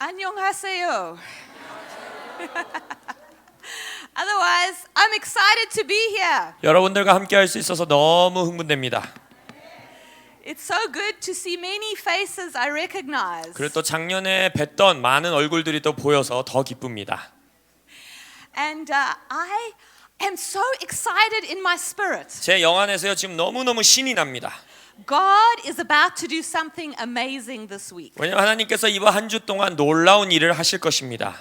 안녕하세요. Otherwise, I'm excited to be here. 여러분들과 함께 할 수 있어서 너무 흥분됩니다. It's so good to see many faces I recognize. 그리고 또 작년에 뵀던 많은 얼굴들이 또 보여서 더 기쁩니다. And I am so excited in my spirit. 제 영 안에서요 지금 너무너무 신이 납니다. God is about to do something amazing this week. 왜냐하면 하나님께서 이번 한 주 동안 놀라운 일을 하실 것입니다.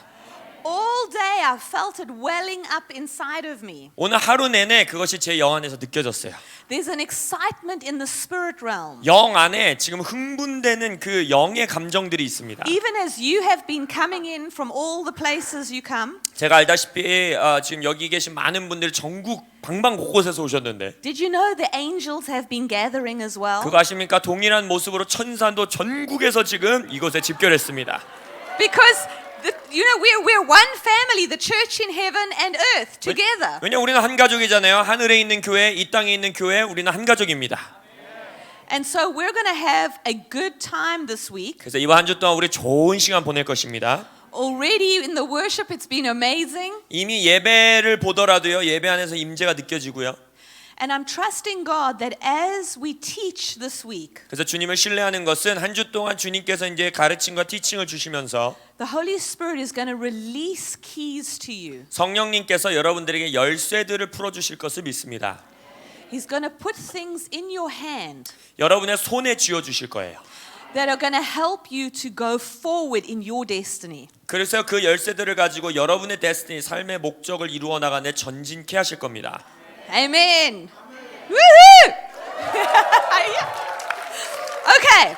All day I felt it welling up inside of me. 오늘 하루 내내 그것이 제 영 안에서 느껴졌어요. There's an excitement in the spirit realm. 영 안에 지금 흥분되는 그 영의 감정들이 있습니다. Even as you have been coming in from all the places you come. 제가 알다시피 지금 여기 계신 많은 분들이 전국 방방 곳곳에서 오셨는데 Did you know the angels have been gathering as well? 그거 아십니까? 동일한 모습으로 천사도 전국에서 지금 이곳에 집결했습니다. Because we're one family, the church in heaven and earth together. 왜냐 우리는 한 가족이잖아요. 하늘에 있는 교회, 이 땅에 있는 교회, 우리는 한 가족입니다. And so we're going to have a good time this week. 그래서 이번 한 주 동안 우리 좋은 시간 보낼 것입니다. Already in the worship it's been amazing. 이미 예배를 보더라도요. 예배 안에서 임재가 느껴지고요. And I'm trusting God that as we teach this week, 그래서 주님을 신뢰하는 것은 한 주 동안 주님께서 이제 가르침과 티칭을 주시면서 the Holy Spirit is going to release keys to you. 성령님께서 여러분들에게 열쇠들을 풀어 주실 것을 믿습니다. He's going to put things in your hand 여러분의 손에 쥐어 주실 거예요. that are going to help you to go forward in your destiny. 그래서 그 열쇠들을 가지고 여러분의 데스티니, 삶의 목적을 이루어 나가는 전진케 하실 겁니다. Amen. Woohoo! Okay.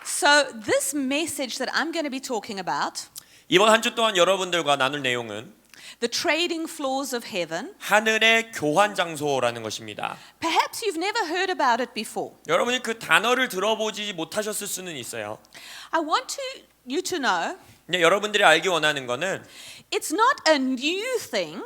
So this message that I'm going to be talking about, 이번 한 주 동안 여러분들과 나눌 내용은 the trading floors of heaven. 하늘의 교환 장소라는 것입니다. Perhaps you've never heard about it before. 여러분이 그 단어를 들어보지 못하셨을 수는 있어요. I want you to know 근데 여러분들이 알기 원하는 거는 it's not a new thing.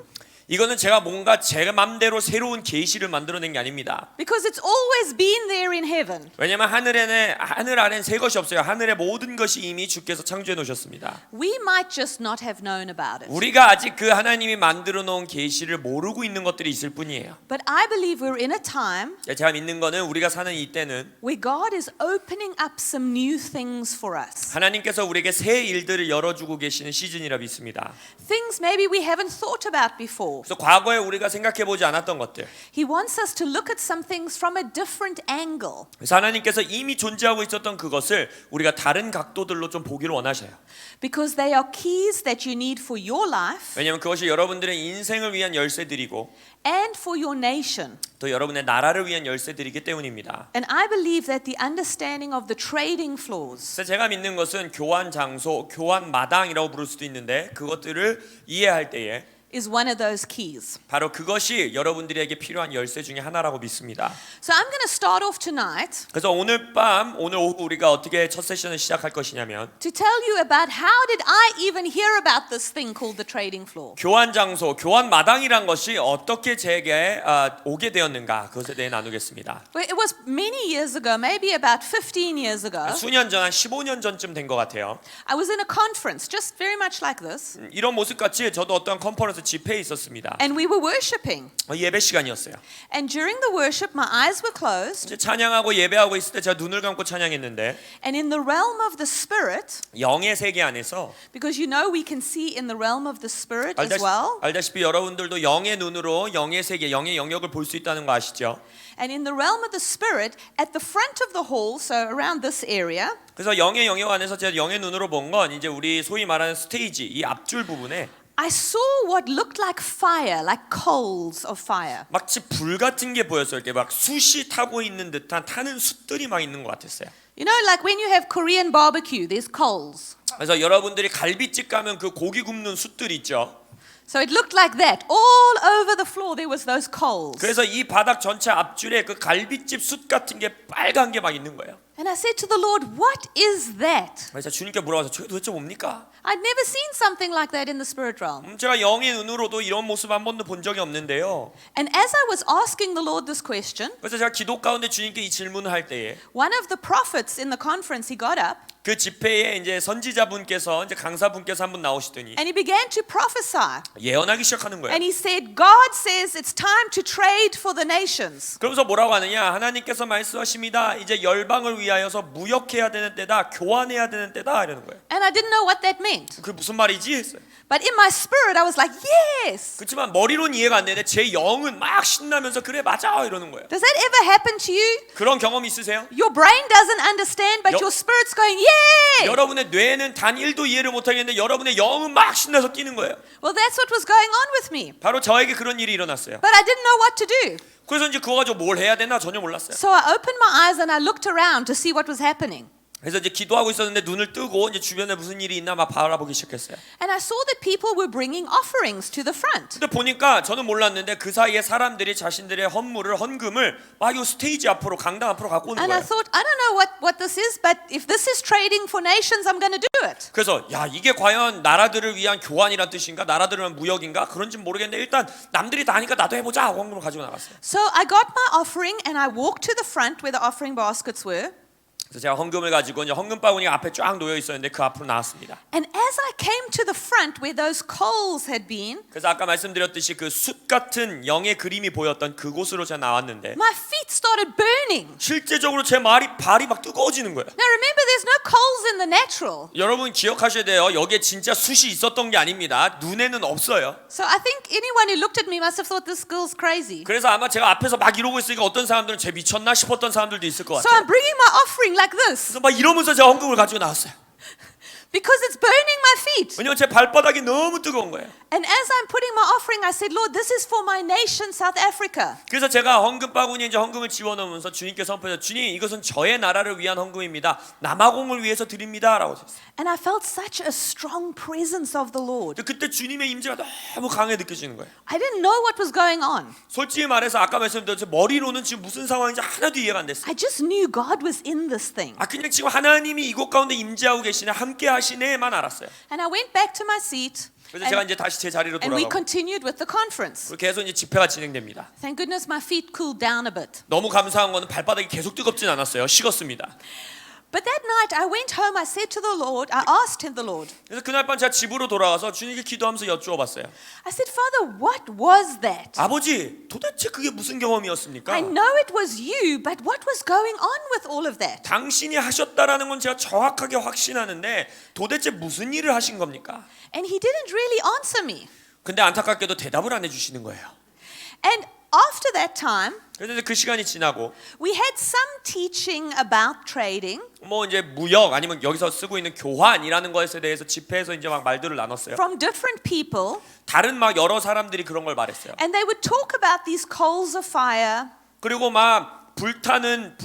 이거는 제가 뭔가 제 맘대로 새로운 계시를 만들어낸 게 아닙니다. Because it's always been there in heaven. 왜냐하면 하늘 안엔 새 것이 없어요. 하늘의 모든 것이 이미 주께서 창조해 놓으셨습니다. We might just not have known about it. 우리가 아직 그 하나님이 만들어 놓은 계시를 모르고 있는 것들이 있을 뿐이에요. But I believe we're in a time 제가 믿는 거는 우리가 사는 이때는 where God is opening up some new things for us. 하나님께서 우리에게 새 일들을 열어주고 계시는 시즌이라 믿습니다. Things maybe we haven't thought about before. 그래서 과거에 우리가 생각해보지 않았던 것들. He wants us to look at some things from a different angle. 그래서 하나님께서 이미 존재하고 있었던 그것을 우리가 다른 각도들로 좀 보기를 원하셔요. Because they are keys that you need for your life 왜냐하면 그것이 여러분들의 인생을 위한 열쇠들이고 and for your nation. 또 여러분의 나라를 위한 열쇠들이기 때문입니다. And I believe that the understanding of the trading floors 그래서 제가 믿는 것은 교환 장소, 교환 마당이라고 부를 수도 있는데 그것들을 이해할 때에 is one of those keys. 바로 그것이 여러분들에게 필요한 열쇠 중에 하나라고 믿습니다. So I'm going to start off tonight 그래서 오늘 오후 우리가 어떻게 첫 세션을 시작할 것이냐면 to tell you about how did I even hear about this thing called the trading floor. 교환 장소, 교환 마당이란 것이 어떻게 제게 오게 되었는가 그것에 대해 나누겠습니다. Well, it was many years ago, maybe about 15 years ago. 수년 전, 한 15년 전쯤 된 것 같아요. I was in a conference, just very much like this, 이런 모습같이 저도 어떤 컨퍼런스 집회에 있었습니다. and we were worshiping. 예배 시간이었어요. And during the worship, my eyes were closed, 이제 찬양하고 예배하고 있을 때 제가 눈을 감고 찬양했는데 and in the realm of the spirit, 영의 세계 안에서 because you know we can see in the realm of the spirit as well, 알다시피 여러분들도 영의 눈으로 영의 세계, 영의 영역을 볼 수 있다는 거 아시죠? and in the realm of the spirit, at the front of the hall, so around this area, 그래서 영의 영역 안에서 제가 영의 눈으로 본 건 이제 우리 소위 말하는 스테이지, 이 앞줄 부분에 I saw what looked like fire, like coals of fire. 마치 불 같은 게 보였어요. 이렇게 막 숯이 타고 있는 듯한 타는 숯들이 막 있는 것 같았어요. You know, like when you have Korean barbecue, there's coals. 그래서 여러분들이 갈비집 가면 그 고기 굽는 숯들 있죠. So it looked like that. All over the floor there was those coals. 그래서 이 바닥 전체 앞줄에 그 갈비집 숯 같은 게 빨간 게 막 있는 거예요. And I said to the Lord, what is that? 그래서 주님께 물어봐서 저게 도대체 뭡니까? I'd never seen something like that in the spirit realm. 제가 영의 눈으로도 이런 모습 한 번도 본 적이 없는데요. And as I was asking the Lord this question, 그래서 제가 기도 가운데 주님께 이 질문을 할 때에 one of the prophets in the conference, he got up 그 집회에 이제 선지자분께서 이제 강사분께서 한 분 나오시더니 and he began to prophesy. 예언하기 시작하는 거예요. And he said, God says it's time to trade for the nations. 그러면서 뭐라고 하느냐? 하나님께서 말씀하십니다. 이제 열방을 위하여서 무역해야 되는 때다, 교환해야 되는 때다 이러는 거예요. And I didn't know what that meant. 그 무슨 말이지 했어요. But in my spirit, I was like, yes. 그렇지만 머리로는 이해가 안 되는데 제 영은 막 신나면서 그래 맞아 이러는 거예요. Does that ever happen to you? 그런 경험 있으세요? Your brain doesn't understand, but 여- your spirit's going, yeah. 여러분의 뇌는 단 1도 이해를 못하겠는데 여러분의 영은 막 신나서 뛰는 거예요. Well, that's what was going on with me. 바로 저에게 그런 일이 일어났어요. But I didn't know what to do. 그래서 이제 그거 가지고 뭘 해야 되나 전혀 몰랐어요. So I opened my eyes and I looked around to see what was happening. 그래서 이제 기도하고 있었는데 눈을 뜨고 이제 주변에 무슨 일이 있나 막 바라보기 시작했어요. And I saw that people were bringing offerings to the front. 근데 보니까 저는 몰랐는데 그 사이에 사람들이 자신들의 헌금을 막 이 스테이지 앞으로 강당 앞으로 갖고 오는 And I 거예요. thought, I don't know what this is, but if this is trading for nations, I'm going to do it. 그래서 야 이게 과연 나라들을 위한 교환이란 뜻인가 나라들을 위한 무역인가 그런지 모르겠는데 일단 남들이 다 하니까 나도 해보자 하고 헌금을 가지고 나갔어요. So I got my offering and I walked to the front where the offering baskets were. 그래서 제가 헌금을 가지고 이제 헌금 바구니가 앞에 쫙 놓여 있었는데 그 앞으로 나왔습니다. And as I came to the front where those coals had been, 그래서 아까 말씀드렸듯이 그 숯 같은 영의 그림이 보였던 그곳으로 제가 나왔는데 my feet started burning. 실제적으로 제 발이 막 뜨거워지는 거예요. Now remember, there's no coals in the natural. 여러분 기억하셔야 돼요. 여기에 진짜 숯이 있었던 게 아닙니다. 눈에는 없어요. So I think anyone who looked at me must have thought this girl's crazy. 그래서 아마 제가 앞에서 막 이러고 있으니까 어떤 사람들은 쟤 미쳤나 싶었던 사람들도 있을 것 So 같아요. I'm bringing my offering like this 그래서 막 이러면서 제가 헌금을 가지고 나왔어요. because it's burning my feet. 왜냐면 제 발바닥이 너무 뜨거운 거예요. And as I'm putting my offering, I said, Lord, this is for my nation, South Africa. 그래서 제가 헌금 바구니에 이제 헌금을 집어넣으면서 주님께 선포해서 주님 이것은 저의 나라를 위한 헌금입니다. 남아공을 위해서 드립니다라고 했어요. And I felt such a strong presence of the Lord. 그때 주님의 임재가 너무 강하게 느껴지는 거예요. I didn't know what was going on. 솔직히 말해서 아까 말씀드렸듯이 머리로는 지금 무슨 상황인지 하나도 이해가 안 됐어요. I just knew God was in this thing. 그냥 지금 하나님이 이곳 가운데 임재하고 계시네, 함께 하시네만 알았어요. And I went back to my seat. 그래서 제가 이제 다시 제 자리로 And we 돌아가고 continued with the conference. 계속 이제 집회가 진행됩니다. Thank goodness my feet cooled down a bit. 너무 감사한 거는 발바닥이 계속 뜨겁진 않았어요. 식었습니다. But that night I went home, I said to the Lord, I asked him, the Lord, 그래서 그날 밤 제가 집으로 돌아가서 주님께 기도하면서 여쭈어봤어요. I said, Father, what was that? 아버지, 도대체 그게 무슨 경험이었습니까? I know it was you, but what was going on with all of that? 당신이 하셨다라는 건 제가 정확하게 확신하는데 도대체 무슨 일을 하신 겁니까? And he didn't really answer me. 근데 안타깝게도 대답을 안 해주시는 거예요. And after that time, 그래서 이제 그 시간이 지나고 we had some teaching about trading 뭐 이제 무역 아니면 여기서 쓰고 있는 교환이라는 것에 대해서 집회에서 이제 막 말들을 나눴어요. from different people, 다른 막 여러 사람들이 그런 걸 말했어요. and they would talk about these coals of fire. 그리고 막 불타는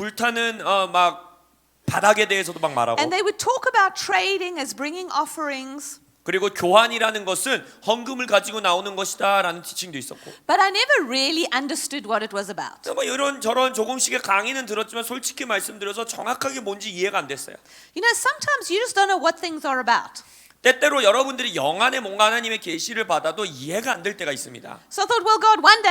막 바닥에 대해서도 막 말하고 And they would talk about trading as bringing offerings. 그리고 교환이라는 것은 헌금을 가지고 나오는 것이다라는 티칭도 있었고 But I never really understood what it was about. 뭐 이런 저런 조금씩의 강의는 들었지만 솔직히 말씀드려서 정확하게 뭔지 이해가 안 됐어요. You know, sometimes you just don't know what things are about. 때때로 여러분들이 영 안에 뭔가 하나님의 계시를 받아도 이해가 안 될 때가 있습니다. So I thought, well, God, one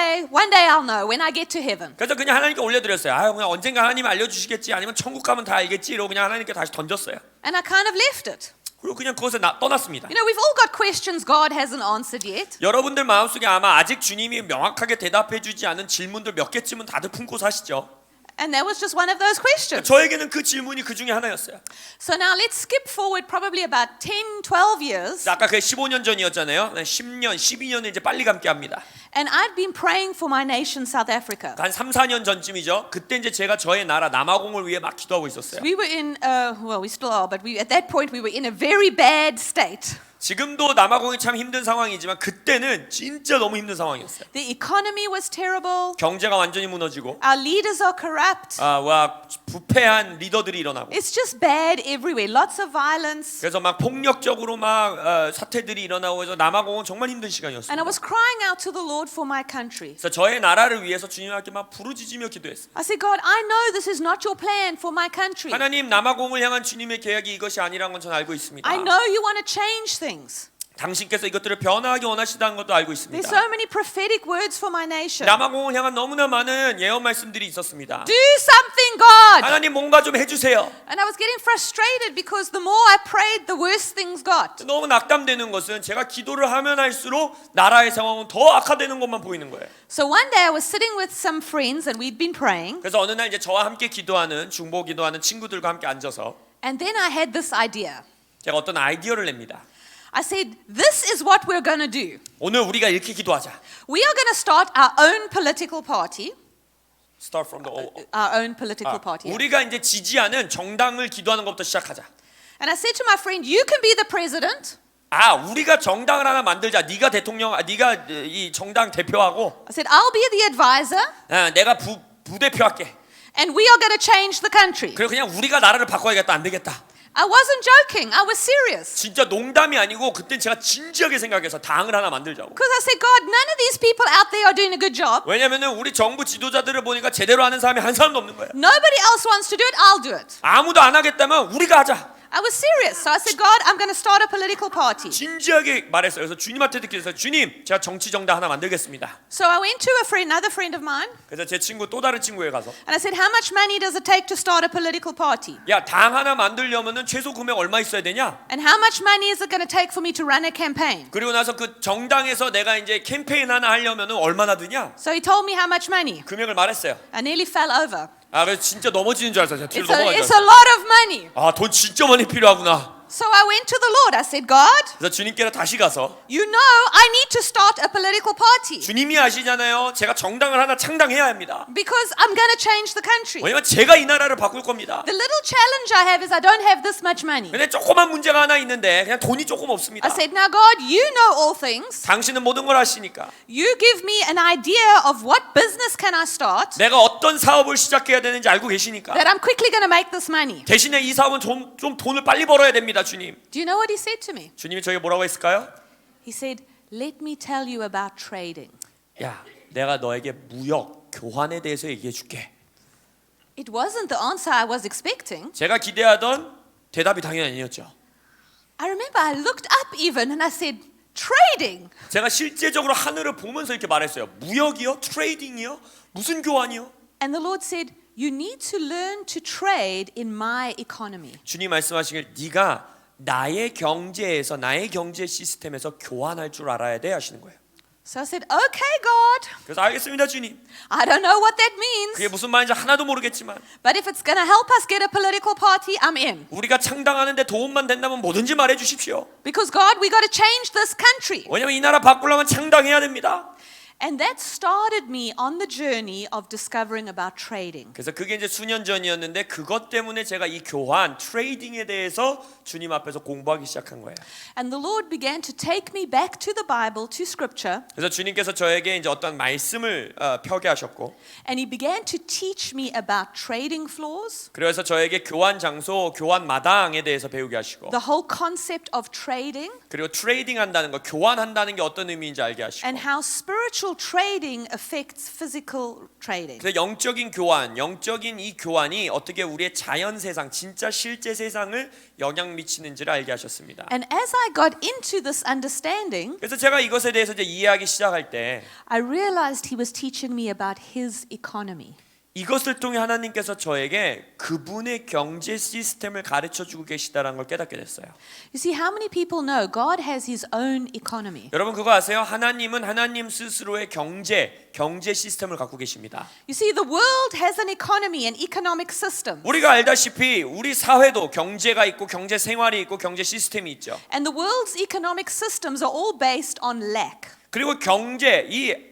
day I'll know when I get to heaven. 그래서 그냥 하나님께 올려드렸어요. 그냥 언젠가 하나님이 알려주시겠지 아니면 천국 가면 다 알겠지 이러고 그냥 하나님께 다시 던졌어요. And I kind of left it. 그리고 그냥 그것에 떠났습니다. You know, we've all got questions God hasn't answered yet. 여러분들 마음속에 아마 아직 주님이 명확하게 대답해주지 않은 질문들 몇 개쯤은 다들 품고 사시죠. And that was just one of those questions. 저에게는 그 질문이 그 중에 하나였어요. So now let's skip forward probably about 10, 12 years. 아까 그게 15년 전이었잖아요. 10년, 12년을 이제 빨리 감게 합니다. And I'd been praying for my nation, South Africa. 한 3, 4년 전쯤이죠. 그때 이제 제가 저의 나라 남아공을 위해 막 기도하고 있었어요. We were in, well, we still are, but at that point we were in a very bad state. 지금도 남아공이 참 힘든 상황이지만 그때는 진짜 너무 힘든 상황이었어요. The economy was terrible. 경제가 완전히 무너지고 Our leaders are corrupt. 와 부패한 리더들이 일어나고 It's just bad everywhere. Lots of violence. 그래서 막 폭력적으로 막 사태들이 일어나고 해서 남아공은 정말 힘든 And 시간이었습니다. I was crying out to the Lord for my country. 그래서 저의 나라를 위해서 주님께 막 부르짖으며 기도했어요. I said, God, I know this is not your plan for my country. 하나님, 남아공을 향한 주님의 계획이 이것이 아니라는 건 저는 알고 있습니다. I know you want to change things. 당신께서 이것들을 변화하게 원하시다는 것도 알고 있습니다. There's so many prophetic words for my nation. 남아공을 향한 너무나 많은 예언 말씀들이 있었습니다. Do something, God. 하나님 뭔가 좀 해주세요. And I was getting frustrated because the more I prayed, the worse things got. 너무 낙담되는 것은 제가 기도를 하면 할수록 나라의 상황은 더 악화되는 것만 보이는 거예요. So one day I was sitting with some friends and we'd been praying. 그래서 어느 날 이제 저와 함께 기도하는 중보 기도하는 친구들과 함께 앉아서 And then I had this idea. 제가 어떤 아이디어를 냅니다. I said, this is what we're going to do. 오늘 우리가 이렇게 기도하자. We are going to start our own political party. Start from the Our own political party. 우리가 이제 지지하는 정당을 기도하는 것부터 시작하자. And I said to my friend, you can be the president. 우리가 정당을 하나 만들자. 네가 대통령, 네가 이 정당 대표하고 I said, I'll be the advisor. 내가 부대표 할게. And we are going to change the country. 그리고 그냥 우리가 나라를 바꿔야겠다. 안 되겠다. I wasn't joking. I was serious. 진짜 농담이 아니고 그땐 제가 진지하게 생각해서 당을 하나 만들자고. Because I said, God, none of these people out there are doing a good job. 왜냐면은 우리 정부 지도자들을 보니까 제대로 하는 사람이 한 사람도 없는 거야. Nobody else wants to do it. I'll do it. 아무도 안 하겠다면 우리가 하자. I was serious. So I said, God, I'm going to start a political party. 진지하게 말했어요. 그래서 주님한테 기도해서 주님, 제가 정치 정당 하나 만들겠습니다. So I went to another friend of mine, 그래서 제 친구 또 다른 친구에 가서 and I said, how much money does it take to start a political party? 야, 당 하나 만들려면은 최소 금액 얼마 있어야 되냐? And how much money is it going to take for me to run a campaign? 그리고 나서 그 정당에서 내가 이제 캠페인 하나 하려면은 얼마나 드냐? So he told me how much money. 금액을 말했어요. I nearly fell over. 그래서 진짜 넘어지는 줄 알았어요. 제가 뒤로 It's a 넘어간 줄 알았어요. lot of money. 돈 진짜 많이 필요하구나. So I went to the Lord. I said, God, 그래서 주님께로 다시 가서 you know I need to start a political party 주님이 아시잖아요. 제가 정당을 하나 창당해야 합니다. because I'm going to change the country. 왜냐면 제가 이 나라를 바꿀 겁니다. The little challenge I have is I don't have this much money. 근데 조그만 문제가 하나 있는데 그냥 돈이 조금 없습니다. I said, now God, you know all things. 당신은 모든 걸 아시니까 You give me an idea of what business can I start 내가 어떤 사업을 시작해야 되는지 알고 계시니까 that I'm quickly going to make this money. 대신에 이 사업은 좀 돈을 빨리 벌어야 됩니다. 주님. Do you know what he said to me? 주님이 저에게 뭐라고 했을까요? He said, let me tell you about trading. 야, 내가 너에게 무역 교환에 대해서 얘기해 줄게. It wasn't the answer I was expecting. 제가 기대하던 대답이 당연히 아니었죠. I remember I looked up even and I said, trading? 제가 실제적으로 하늘을 보면서 이렇게 말했어요. 무역이요? 트레이딩이요? 무슨 교환이요? And the Lord said, you need to learn to trade in my economy. 주님 말씀하시길 네가 나의 경제에서 나의 경제 시스템에서 교환할 줄 알아야 돼 하시는 거예요. So I said, okay, God. 그래서 알겠습니다, 주님. I don't know what that 그게 means, 무슨 말인지 하나도 모르겠지만 but if it's going to help us get a political party, I'm in. 우리가 창당하는데 도움만 된다면 뭐든지 말해 주십시오. Because God, we got to change this country. 왜냐면 이 나라 바꾸려면 창당해야 됩니다. And that started me on the journey of discovering about trading. 그래서 그게 이제 수년 전이었는데 그것 때문에 제가 이 교환, 트레이딩에 대해서 주님 앞에서 공부하기 시작한 거예요. And the Lord began to take me back to the Bible, to scripture, 그래서 주님께서 저에게 이제 어떤 말씀을 펴게 하셨고 and He began to teach me about trading floors, 그래서 저에게 교환 장소, 교환 마당에 대해서 배우게 하시고 the whole concept of trading, 그리고 트레이딩 한다는 거, 교환한다는 게 어떤 의미인지 알게 하시고 and how spiritual trading affects physical trading. 그래서 영적인 교환, 영적인 이 교환이 어떻게 우리의 자연 세상, 진짜 실제 세상을 영향 미치는지를 알게 하셨습니다. And as I got into this understanding, 그래서 제가 이것에 대해서 이제 이해하기 시작할 때 I realized He was teaching me about His economy. 이것을 통해 하나님께서 저에게 그분의 경제 시스템을 가르쳐 주고 계시다라는 걸 깨닫게 됐어요. You see, how many people know God has His own economy? 여러분 그거 아세요? 하나님은 하나님 스스로의 경제 시스템을 갖고 계십니다. You see, the world has an economy, an economic system. 우리가 알다시피 우리 사회도 경제가 있고 경제 생활이 있고 경제 시스템이 있죠. And the world's economic systems are all based on lack. 그리고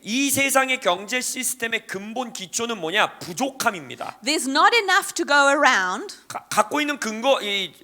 이 세상의 경제 시스템의 근본 기초는 뭐냐? 부족함입니다. There's not enough to go around. 갖고 있는 이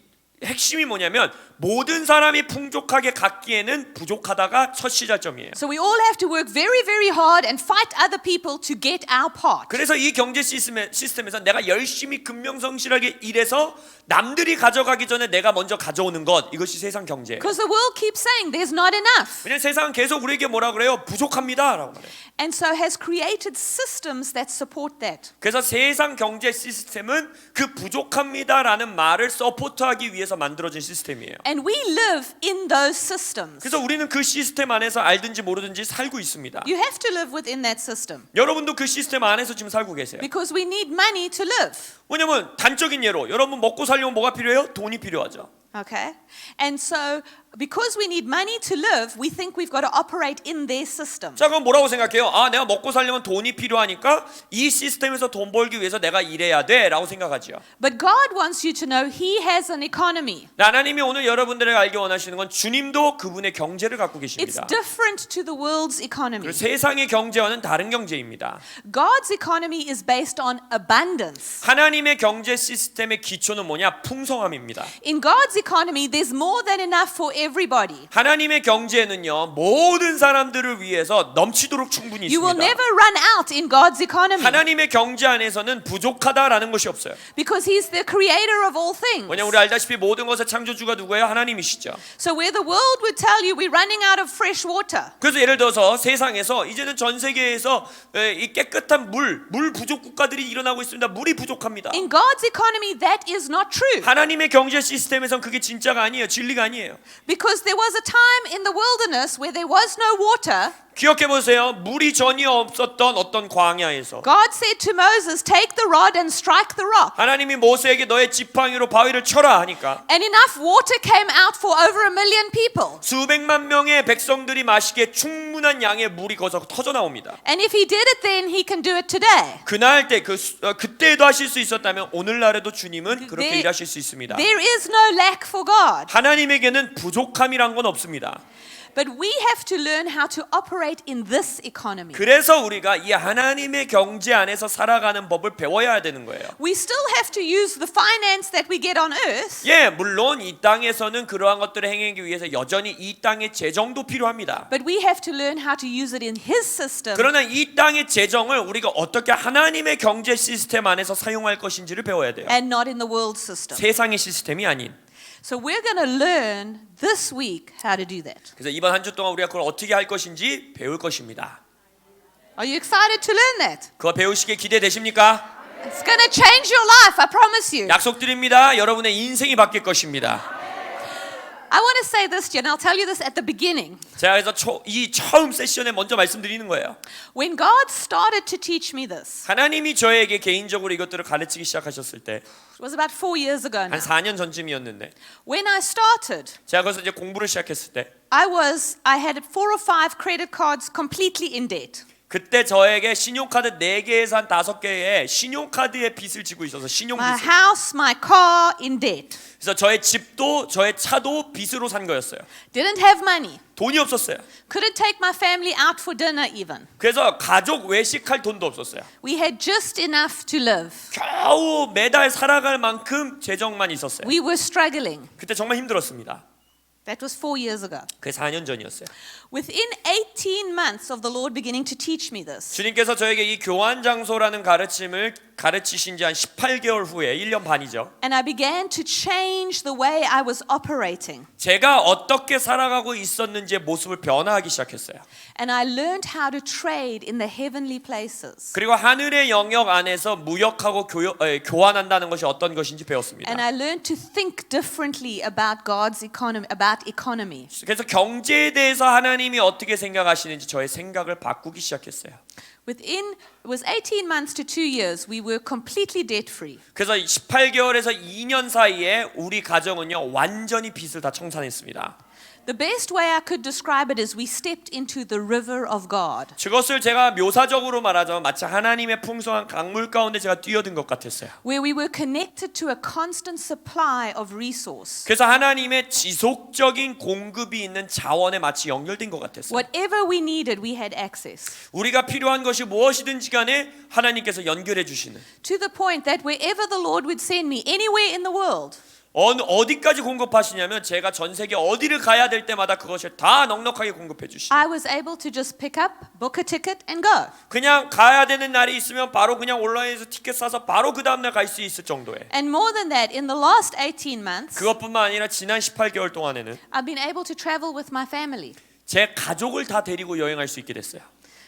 핵심이 뭐냐면 모든 사람이 풍족하게 갖기에는 부족하다가 첫 시작점이에요. So we all have to work very, very hard and fight other people to get our part. 그래서 이 경제 시스템에서 내가 열심히 근명성실하게 일해서 남들이 가져가기 전에 내가 먼저 가져오는 것, 이것이 세상 경제예요. Because the world keeps saying there's not enough. 왜냐면 세상은 계속 우리에게 뭐라 그래요? 부족합니다라고 말해요. And so has created systems that support that. 그래서 세상 경제 시스템은 그 부족합니다라는 말을 서포트하기 위해서 만들어진 시스템이에요. And we live in those systems. 그래서 우리는 그 시스템 안에서 알든지 모르든지 살고 있습니다. You have to live within that system. 여러분도 그 시스템 안에서 지금 살고 계세요. Because we need money to live. 왜냐면 단적인 예로 여러분 먹고 살려면 뭐가 필요해요? 돈이 필요하죠. Okay? And so because we need money to live, we think we've got to operate in their system. 자, 그럼 뭐라고 생각해요? 아, 내가 먹고 살려면 돈이 필요하니까 이 시스템에서 돈 벌기 위해서 내가 일해야 돼라고 생각하죠. But God wants you to know He has an economy. 하나님이 오늘 여러분들에게 알게 원하시는 건 주님도 그분의 경제를 갖고 It's 계십니다. different to the world's economy. 그리고 세상의 경제와는 다른 경제입니다. God's economy is based on abundance. 하나님의 경제 시스템의 기초는 뭐냐? 풍성함입니다. In God's economy, there's more than enough for everybody. 하나님의 경제는요, 모든 사람들을 위해서 넘치도록 충분히 You will 있습니다. never run out in God's economy 하나님의 경제 안에서는 부족하다라는 것이 없어요. because He's the creator of all things. 왜냐면 우리 알다시피 모든 것의 창조주가 누구예요? 하나님이시죠. So where the world would tell you we're running out of fresh water, 그래서 예를 들어서 세상에서 이제는 전 세계에서 이 깨끗한 물 부족 국가들이 일어나고 있습니다. 물이 부족합니다. in God's economy that is not true. 하나님의 경제 시스템에선 그게 진짜가 아니에요. 진리가 아니에요. Because there was a time in the wilderness where there was no water. 기억해 보세요. 물이 전혀 없었던 어떤 광야에서 God said to Moses, take the rod and strike the rock. 하나님이 모세에게 너의 지팡이로 바위를 쳐라 하니까 And enough water came out for over 1 million people. 수백만 명의 백성들이 마시기에 충분한 양의 물이 거기서 터져 나옵니다. And if He did it then, He can do it today. 그날 때 그때도 하실 수 있었다면 오늘날에도 주님은 그렇게 There- 일하실 수 있습니다. There is no lack for God. 하나님에게는 부족함이란 건 없습니다. But we have to learn how to operate in this economy. 그래서 우리가 이 하나님의 경제 안에서 살아가는 법을 배워야 되는 거예요. We still have to use the finance that we get on earth. 예, 물론 이 땅에서는 그러한 것들을 행하기 위해서 여전히 이 땅의 재정도 필요합니다. But we have to learn how to use it in His system. 그러나 이 땅의 재정을 우리가 어떻게 하나님의 경제 시스템 안에서 사용할 것인지를 배워야 돼요. And not in the world system. 세상의 시스템이 아닌. So we're going to learn this week how to do that. 그래서 이번 한 주 동안 우리가 그걸 어떻게 할 것인지 배울 것입니다. Are you excited to learn that? 그거 배우시기에 기대되십니까? It's going to change your life, I promise you. 약속드립니다. 여러분의 인생이 바뀔 것입니다. I want to say this to you, and I'll tell you this at the beginning. 제가 그래서 이 처음 세션에 먼저 말씀드리는 거예요. When God started to teach me this, 하나님이 저에게 개인적으로 이것들을 가르치기 시작하셨을 때 it was about 4 years ago 한 now. 4년 전쯤이었는데 When I started, 제가 거기서 이제 공부를 시작했을 때 I had 4 or 5 credit cards completely in debt. 그때 저에게 신용카드 4개에서 한 5개의 신용카드의 빚을 지고 있어서 My 신용빚을. house, my car in debt. 그래서 저의 집도 저의 차도 빚으로 산 거였어요. Didn't have money. 돈이 없었어요. Couldn't take my family out for dinner even. 그래서 가족 외식할 돈도 없었어요. We had just enough to live. 겨우 매달 살아갈 만큼 재정만 있었어요. We were struggling. 그때 정말 힘들었습니다. That was 4 years ago. 그게 4년 전이었어요. Within 18 months of the Lord beginning to teach me this, 주님께서 저에게 이 교환 장소라는 가르침을 가르치신 지 한 18개월 후에 1년 반이죠. and I began to change the way I was operating. 제가 어떻게 살아가고 있었는지의 모습을 변화하기 시작했어요. And I learned how to trade in the heavenly places. 그리고 하늘의 영역 안에서 무역하고 교환한다는 것이 어떤 것인지 배웠습니다. And I learned to think differently about God's economy, about economy. 그래서 경제에 대해서 하나님이 어떻게 생각하시는지 저의 생각을 바꾸기 시작했어요. It was 18 months to 2 years, we were completely debt free. 그래서 18개월에서 2년 사이에 우리 가정은요 완전히 빚을 다 청산했습니다. The best way I could describe it is we stepped into the river of God. 그것을 제가 묘사적으로 말하자면 마치 하나님의 풍성한 강물 가운데 제가 뛰어든 것 같았어요. Where we were connected to a constant supply of resource. 그래서 하나님의 지속적인 공급이 있는 자원에 마치 연결된 것 같았어요. Whatever we needed, we had access. 우리가 필요한 것이 무엇이든지 간에 하나님께서 연결해 주시는. To the point that wherever the Lord would send me, anywhere in the world, 어디까지 공급하시냐면 제가 전 세계 어디를 가야 될 때마다 그것을 다 넉넉하게 공급해 주시죠. I was able to just pick up, book a ticket, and go. 그냥 가야 되는 날이 있으면 바로 그냥 온라인에서 티켓 사서 바로 그 다음 날 갈 수 있을 정도에. And more than that, in the last 18 months, 그것뿐만 아니라 지난 18개월 동안에는 I've been able to travel with my family 제 가족을 다 데리고 여행할 수 있게 됐어요.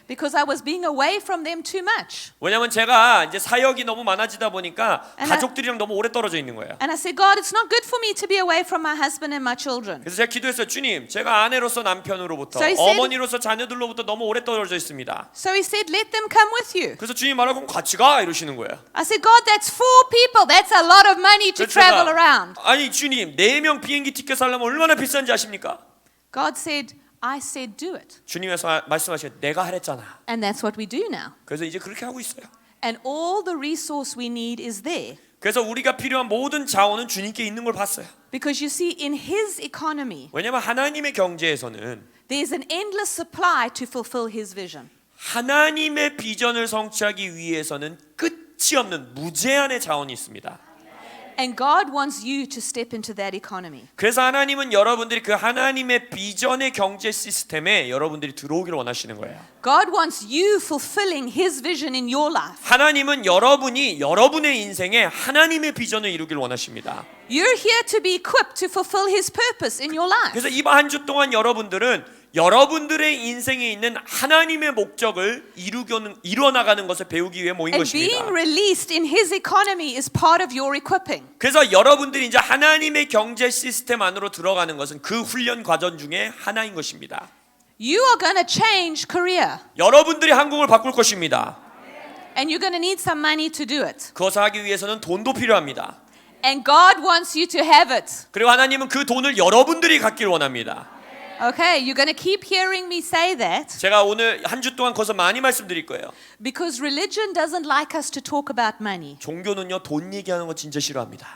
because I was being away from them too much. 왜냐면 제가 이제 사역이 너무 많아지다 보니까 And 가족들이랑 너무 오래 떨어져 있는 거예요. And I said, God, it's not good for me to be away from my husband and my children. 그래서 제가 기도했어요. 주님, 제가 아내로서 남편으로부터 So he said- 어머니로서 자녀들로부터 너무 오래 떨어져 있습니다. So he said, let them come with you. 그래서 주님 말하고 같이 가 이러시는 거예요. I said, God, that's 4 people. That's a lot of money to 그래서 travel 제가, around. 아니 주님, 4명 비행기 티켓 사려면 얼마나 비싼지 아십니까? God said, I said, do it. 주님께서 말씀하시고 내가 하랬잖아. And that's what we do now. 그래서 이제 그렇게 하고 있어요. And all the resource we need is there. 그래서 우리가 필요한 모든 자원은 주님께 있는 걸 봤어요. Because you see, in His economy, 왜냐하면 하나님의 경제에서는 there's an endless supply to fulfill His vision. 하나님의 비전을 성취하기 위해서는 끝이 없는 무제한의 자원이 있습니다. And God wants you to step into that economy. 그래서 하나님은 여러분들이 그 하나님의 비전의 경제 시스템에 여러분들이 들어오기를 원하시는 거예요. God wants you fulfilling His vision in your life. 하나님은 여러분이 여러분의 인생에 하나님의 비전을 이루기를 원하십니다. You're here to be equipped to fulfill His purpose in your life. 그래서 이번 한 주 동안 여러분들은 여러분들의 인생에 있는 하나님의 목적을 이루어나가는 것을 배우기 위해 모인 And 것입니다. being released in His economy is part of your equipping. 그래서 여러분들이 이제 하나님의 경제 시스템 안으로 들어가는 것은 그 훈련 과정 중에 하나인 것입니다. You are going to change Korea. 여러분들이 한국을 바꿀 것입니다. And you're going to need some money to do it. 그것을 하기 위해서는 돈도 필요합니다. And God wants you to have it. 그리고 하나님은 그 돈을 여러분들이 갖기를 원합니다. Okay, you're going to keep hearing me say that 제가 오늘 한 주 동안 거기서 많이 말씀드릴 거예요. because religion doesn't like us to talk about money. 종교는요 돈 얘기하는 거 진짜 싫어합니다.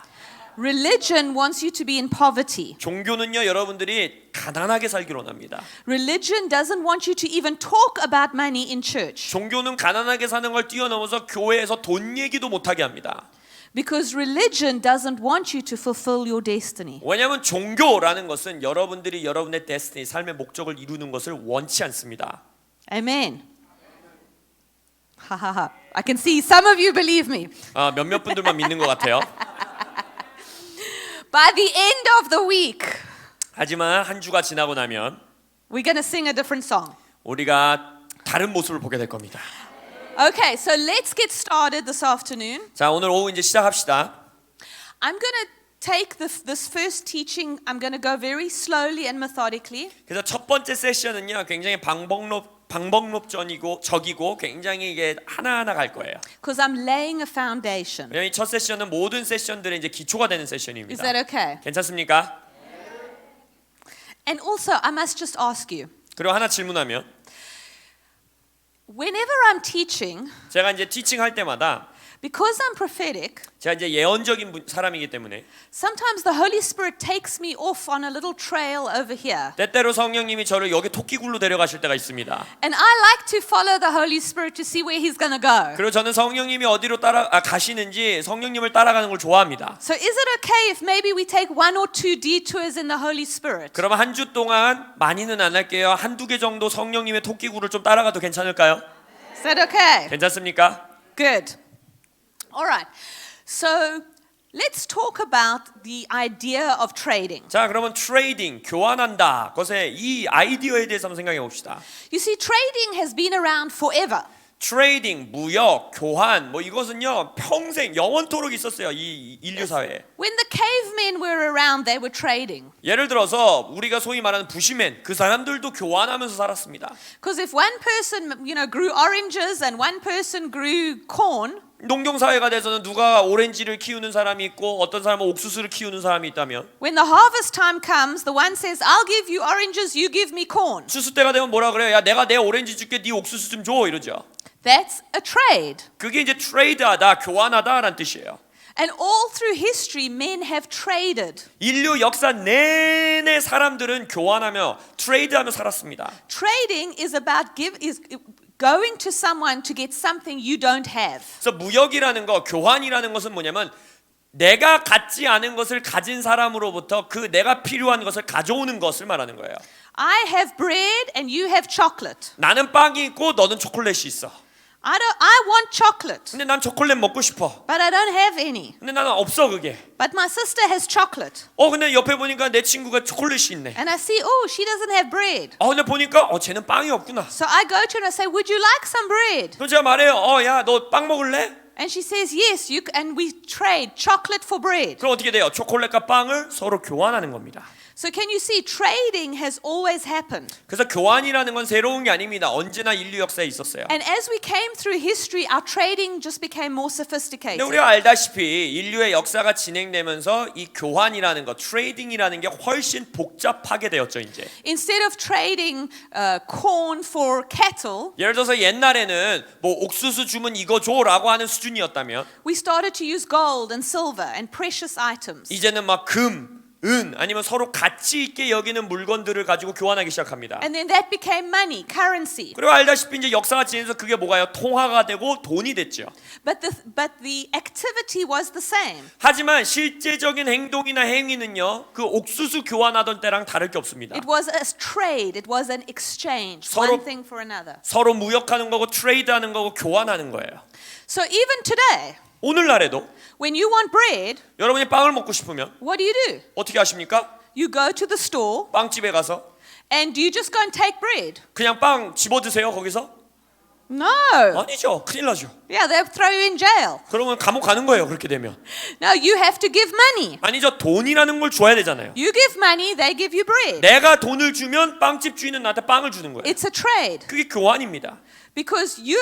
Religion wants you to be in poverty. 종교는요 여러분들이 가난하게 살기를 원합니다. Religion doesn't want you to even talk about money in church 종교는 가난하게 사는 걸 뛰어넘어서 교회에서 돈 얘기도 못하게 합니다. because religion doesn't want you to fulfill your destiny. 왜냐하면 종교라는 것은 여러분들이 여러분의 데스티니, 삶의 목적을 이루는 것을 원치 않습니다. Amen. Hahaha. I can see some of you believe me. 몇몇 분들만 믿는 것 같아요. By the end of the week, 하지만 한 주가 지나고 나면 we're going to sing a different song. 우리가 다른 모습을 보게 될 겁니다. Okay, so let's get started this afternoon. 자, 오늘 오후 이제 시작합시다. I'm going to take this first teaching, I'm going to go very slowly and methodically. 그래서 첫 번째 세션은요, 굉장히 적이고 굉장히 이게 하나하나 갈 거예요. Because I'm laying a foundation. 왜냐면 이 첫 세션은 모든 세션들의 이제 기초가 되는 Is 세션입니다. that okay? 괜찮습니까? And also, I must just ask you, 그리고 하나 질문하면 whenever I'm teaching, 제가 이제 티칭할 때마다 because I'm prophetic, 제가 이제 예언적인 사람이기 때문에 sometimes the Holy Spirit takes me off on a little trail over here. 때때로 성령님이 저를 여기 토끼굴로 데려가실 때가 있습니다. And I like to follow the Holy Spirit to see where He's going to go. 그리고 저는 성령님이 어디로 가시는지 성령님을 따라가는 걸 좋아합니다. So is it okay if maybe we take 1 or 2 detours in the Holy Spirit? 그러면 한 주 동안 많이는 안 할게요. 한두 개 정도 성령님의 토끼굴을 좀 따라가도 괜찮을까요? Is that okay? 괜찮습니까? Good. All right. So let's talk about the idea of trading. 자, 그러면 트레이딩, 교환한다. 것의 이 아이디어에 대해서 한번 생각해 봅시다. You see, trading has been around forever. 트레이딩, 무역, 교환, 뭐 이것은요 평생 영원토록 있었어요. 이 인류 사회에. When the cavemen were around, they were trading. 예를 들어서 우리가 소위 말하는 부시맨, 그 사람들도 교환하면서 살았습니다. Because if one person, grew oranges and one person grew corn, 농경 사회가 돼서는 누가 오렌지를 키우는 사람이 있고 어떤 사람은 옥수수를 키우는 사람이 있다면 when the harvest time comes, the one says, "I'll give you oranges, you give me corn." 추수 때가 되면 뭐라 그래요? 야, 내가 내 오렌지 줄게, 네 옥수수 좀 줘, 이러죠. That's a trade. 그게 이제 트레이드하다, 교환하다라는 뜻이에요. And all through history, men have traded. 인류 역사 내내 사람들은 교환하며 트레이드하며 살았습니다. Trading is about going to someone to get something you don't have. 그래서 무역이라는 거, 교환이라는 것은 뭐냐면 내가 갖지 않은 것을 가진 사람으로부터 그 내가 필요한 것을 가져오는 것을 말하는 거예요. I have bread and you have chocolate. 나는 빵이 있고 너는 초콜릿이 있어. I want chocolate, 근데 난 초콜릿 먹고 싶어. but I don't have any. 근데 나는 없어 그게. But my sister has chocolate. 근데 옆에 보니까 내 친구가 초콜릿이 있네. And I see, oh, she doesn't have bread. 근데 보니까 쟤는 빵이 없구나. So I go to her and I say, would you like some bread? 그럼 제가 말해요. 야, 너 빵 먹을래? And she says, yes, and we trade chocolate for bread. 그럼 어떻게 돼요? 초콜릿과 빵을 서로 교환하는 겁니다. So can you see, trading has always happened. 그래서 교환이라는 건 새로운 게 아닙니다. 언제나 인류 역사에 있었어요. And as we came through history, our trading just became more 근데 sophisticated. 우리가 알다시피 인류의 역사가 진행되면서 이 교환이라는 것, 트레이딩이라는 게 훨씬 복잡하게 되었죠, 이제. Instead of trading corn for cattle, 예를 들어서 옛날에는 뭐 옥수수 주면 이거 줘라고 하는 수준이었다면 we started to use gold and silver and precious items. 이제는 막 금, 은 아니면 서로 가치 있게 여기는 물건들을 가지고 교환하기 시작합니다. And then that became money, currency. 그리고 알다시피 이제 역사가 지내면서 그게 뭐가요? 통화가 되고 돈이 됐죠. But the activity was the same. 하지만 실제적인 행동이나 행위는요, 그 옥수수 교환하던 때랑 다를 게 없습니다. It was a trade. It was an exchange. 서로- One thing for another. 서로 무역하는 거고 트레이드하는 거고 교환하는 거예요. So even today, 오늘날에도 when you want bread, 여러분이 빵을 먹고 싶으면 what do? 어떻게 하십니까? You go to the store 빵집에 가서 and do you just go and take bread? 그냥 빵 집어 드세요 거기서? No. 아니죠. 큰일 나죠. Yeah, they'll throw you in jail. 그러면 감옥 가는 거예요. 그렇게 되면. No, you have to give money. 아니죠. 돈이라는 걸 줘야 되잖아요. You give money, they give you bread. 내가 돈을 주면 빵집 주인은 나한테 빵을 주는 거예요. It's a trade. 그게 교환입니다. Because you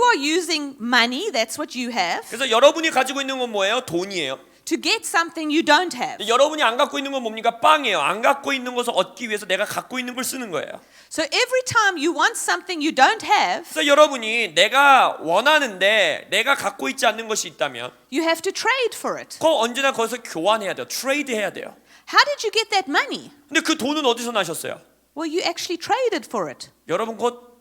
are using money, that's what you have, 그래서 여러분이 가지고 있는 건 뭐예요? 돈이에요. to get something you don't have. 여러분이 안 갖고 있는 건 뭡니까? 빵이에요. 안 갖고 있는 것을 얻기 위해서 내가 갖고 있는 걸 쓰는 거예요. So every time you want something you don't have, 그래서 여러분이 내가 원하는데 내가 갖고 있지 않는 것이 있다면 you have to trade for it. 그거 언제나 거기서 교환해야 돼요. 트레이드 해야 돼요. How did you get that money? 근데 그 돈은 어디서 나셨어요? Well, you actually traded for it. 여러분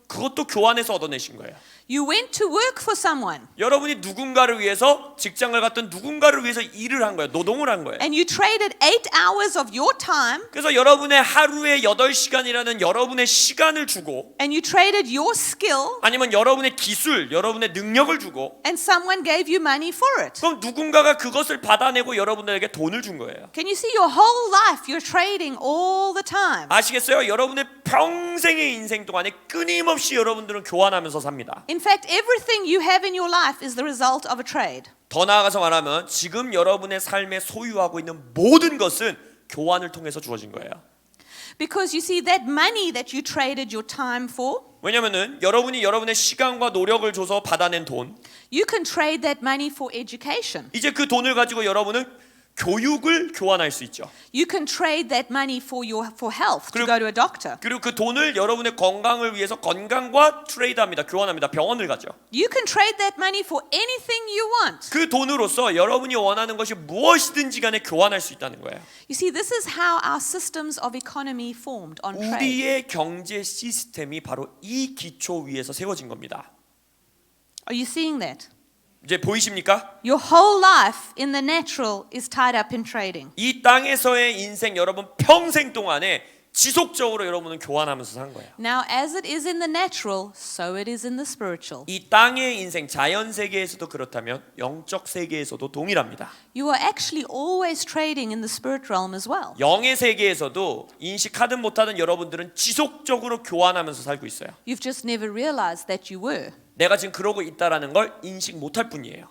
그것도 교환해서 얻어내신 거예요. You went to work for someone 여러분이 누군가를 위해서 직장을 갔던 누군가를 위해서 일을 한 거예요. 노동을 한 거예요. and you traded 8 hours of your time 그래서 여러분의 하루에 8시간이라는 여러분의 시간을 주고 and you traded your skill 아니면 여러분의 기술, 여러분의 능력을 주고 and someone gave you money for it. 그럼 누군가가 그것을 받아내고 여러분들에게 돈을 준 거예요. Can you see your whole life you're trading all the time? 아시겠어요? 여러분의 평생의 인생 동안에 끊임없이 여러분들은 교환하면서 삽니다. In fact, everything you have in your life is the result of a trade. 더 나아가서 말하면 지금 여러분의 삶에 소유하고 있는 모든 것은 교환을 통해서 주어진 거예요. Because you see that money that you traded your time for, 왜냐면은 여러분이 여러분의 시간과 노력을 줘서 받아낸 돈, you can trade that money for education. 이제 그 돈을 가지고 여러분은 교육을 교환할 수 있죠. You can trade that money for health to 그리고- go to a doctor. 그리고 그 돈을 여러분의 건강을 위해서 건강과 트레이드합니다. 교환합니다. 병원을 가죠. You can trade that money for anything you want. 그 돈으로서 여러분이 원하는 것이 무엇이든지 간에 교환할 수 있다는 거예요. You see, this is how our systems of economy formed on trade. 우리의 경제 시스템이 바로 이 기초 위에서 세워진 겁니다. Are you seeing that? 이제 보이십니까? Your whole life in the natural is tied up in trading. 이 땅에서의 인생 여러분 평생 동안에 지속적으로 여러분은 교환하면서 산 거예요. Now, as it is in the natural, so it is in the spiritual. 이 땅의 인생 자연 세계에서도 그렇다면 영적 세계에서도 동일합니다. You are actually always trading in the spirit realm as well. 영의 세계에서도 인식하든 못하든 여러분들은 지속적으로 교환하면서 살고 있어요. You've just never realized that you were. 내가 지금 그러고 있다라는 걸 인식 못할 뿐이에요.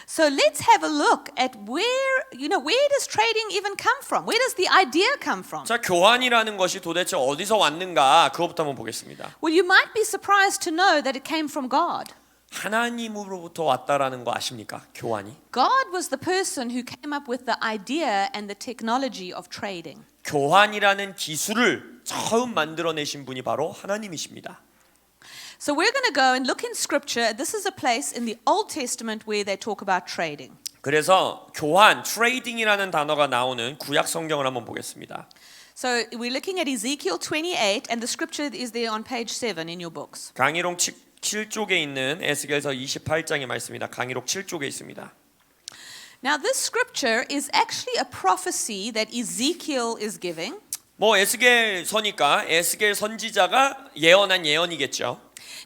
So let's have a look at where does trading even come from? Where does the idea come from? 자, 교환이라는 것이 도대체 어디서 왔는가 그것부터 한번 보겠습니다. Well, you might be surprised to know that it came from God. 하나님으로부터 왔다라는 거 아십니까? 교환이. God was the person who came up with the idea and the technology of trading. 교환이라는 기술을 처음 만들어내신 분이 바로 하나님이십니다. So we're going to go and look in scripture. This is a place in the Old Testament where they talk about trading. 그래서 교환, 트레이딩이라는 단어가 나오는 구약 성경을 한번 보겠습니다. So we're looking at Ezekiel 28 and the scripture is there on page 7 in your books. 강의록 7쪽에 있는 에스겔서 28장의 말씀입니다. 강의록 7쪽에 있습니다. Now, this scripture is actually a prophecy that Ezekiel is giving. 뭐 에스겔 서니까 에스겔 선지자가 예언한 예언이겠죠.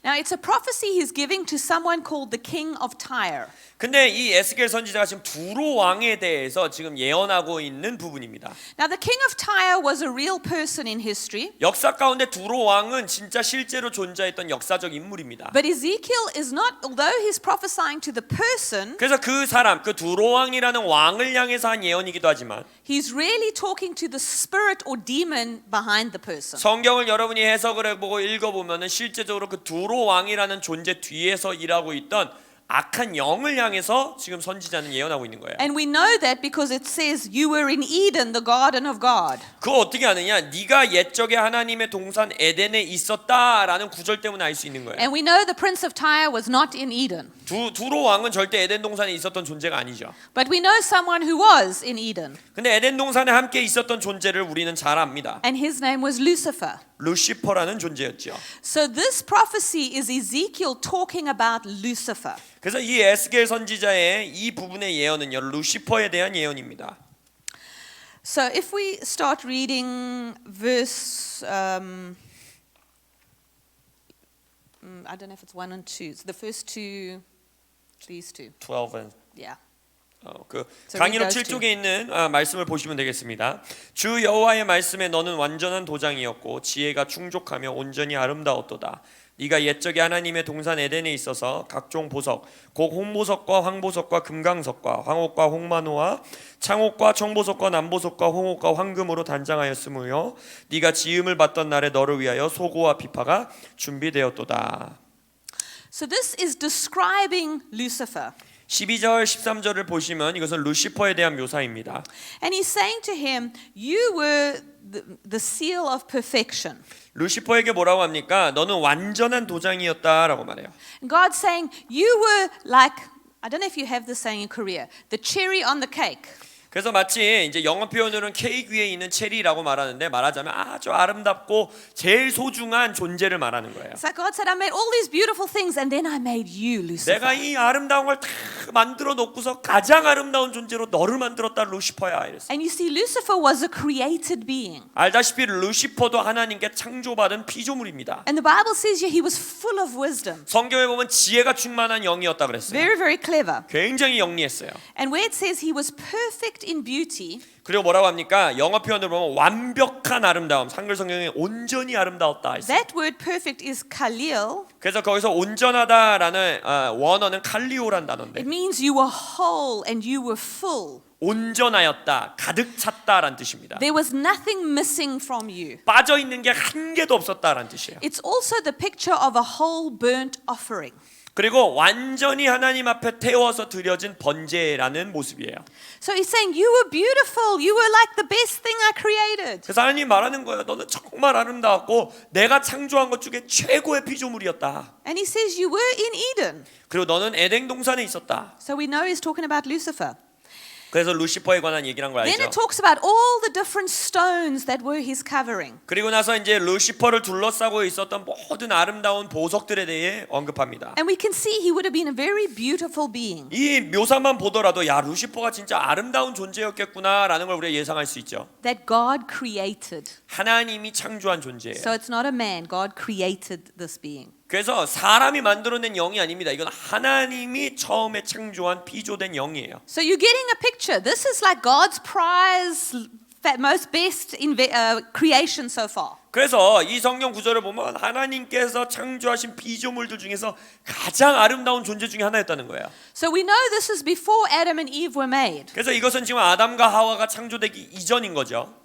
Now, it's a prophecy he's giving to someone called the king of Tyre. 근데 이 에스겔 선지자가 지금 두로 왕에 대해서 지금 예언하고 있는 부분입니다. Now, the king of Tyre was a real person in history, 역사 가운데 두로 왕은 진짜 실제로 존재했던 역사적 인물입니다. but Ezekiel is not, although he's prophesying to the person, 그래서 그 사람, 그 두로 왕이라는 왕을 향해서 한 예언이기도 하지만 he's really talking to the spirit or demon behind the person. 성경을 여러분이 해석을 해보고 읽어보면은 실제적으로 그 두로 왕이라는 존재 뒤에서 일하고 있던 악한 영을 향해서 지금 선지자는 예언하고 있는 거예요. And we know that because it says you were in Eden, the garden of God. 그거 어떻게 아느냐? 네가 옛적에 하나님의 동산 에덴에 있었다라는 구절 때문에 알 수 있는 거예요. And we know the prince of Tyre was not in Eden. 두로 왕은 절대 에덴 동산에 있었던 존재가 아니죠. But we know someone who was in Eden. 근데 에덴 동산에 함께 있었던 존재를 우리는 잘 압니다. And his name was Lucifer. 루시퍼라는 존재였죠. So this prophecy is Ezekiel talking about Lucifer. 그래서 이 에스겔 선지자의 이 부분의 예언은요, 루시퍼에 대한 예언입니다. So if we start reading verse, I don't know if it's 1 and 2. It's the first two, these two. 12 and Yeah. 그 So 강의록 read those 7쪽에 있는 말씀을 보시면 되겠습니다. 주 여호와의 말씀에 너는 완전한 도장이었고 지혜가 충족하며 온전히 아름다웠도다. 네가 옛적에 하나님의 동산 에덴에 있어서 각종 보석, 곧 홍보석과 황보석과 금강석과 황옥과 홍만호와 창옥과 청보석과 남보석과 홍옥과 황금으로 단장하였으므요 네가 지음을 받던 날에 너를 위하여 소고와 비파가 준비되었도다. So this is describing Lucifer. 12절 13절을 보시면 이것은 루시퍼에 대한 묘사입니다. And he's saying to him, you were the seal of perfection. 루시퍼에게 뭐라고 합니까? 너는 완전한 도장이었다라고 말해요. And God's saying, you were like, I don't know if you have this saying in Korea, the cherry on the cake. 그래서 마치 이제 영어 표현으로는 케이크 위에 있는 체리라고 말하는데 말하자면 아주 아름답고 제일 소중한 존재를 말하는 거예요. It's like God said, I made all these beautiful things and then I made you, Lucifer. 내가 이 아름다운 걸 다 만들어 놓고서 가장 아름다운 존재로 너를 만들었다 루시퍼야 이랬어. And you see, Lucifer was a created being. 알다시피 루시퍼도 하나님께 창조받은 피조물입니다. And the Bible says he was full of wisdom. 성경에 보면 지혜가 충만한 영이었다 그랬어요. Very, very clever. 굉장히 영리했어요. And where it says he was perfect in beauty, 그리고 뭐라고 합니까? 영어 표현으로 보면 완벽한 아름다움. 한글 성경에 온전히 아름다웠다 했어요. that word perfect is kalil. 그래서 거기서 온전하다라는 원어는 칼리오란 단어인데 It means you were whole and you were full. 온전하였다, 가득 찼다라는 뜻입니다. There was nothing missing from you. 빠져 있는 게 한 개도 없었다라는 뜻이에요. It's also the picture of a whole burnt offering. 그리고 완전히 하나님 앞에 태워서 드려진 번제라는 모습이에요. So he's saying, you were beautiful. You were like the best thing I created. 그래서 하나님 말하는 거예요. 너는 정말 아름다웠고 내가 창조한 것 중에 최고의 피조물이었다. And he says, you were in Eden. 그리고 너는 에덴 동산에 있었다. So we know he's talking about Lucifer. 그래서 루시퍼에 관한 얘기란 걸 Then 알죠. it talks about all the different stones that were his covering. 그리고 나서 이제 루시퍼를 둘러싸고 있었던 모든 아름다운 보석들에 대해 언급합니다. And we can see he would have been a very beautiful being. 이 묘사만 보더라도 야 루시퍼가 진짜 아름다운 존재였겠구나라는 걸 우리가 예상할 수 있죠. That God created. 하나님이 창조한 존재예요. So it's not a man. God created this being. 그래서 사람이 만들어낸 영이 아닙니다. 이건 하나님이 처음에 창조한 피조된 영이에요. So you're getting a picture. This is like God's prize, most best creation so far. 그래서 이 성경 구절을 보면 하나님께서 창조하신 피조물들 중에서 가장 아름다운 존재 중에 하나였다는 거예요. So we know this is before Adam and Eve were made. 그래서 이것은 지금 아담과 하와가 창조되기 이전인 거죠.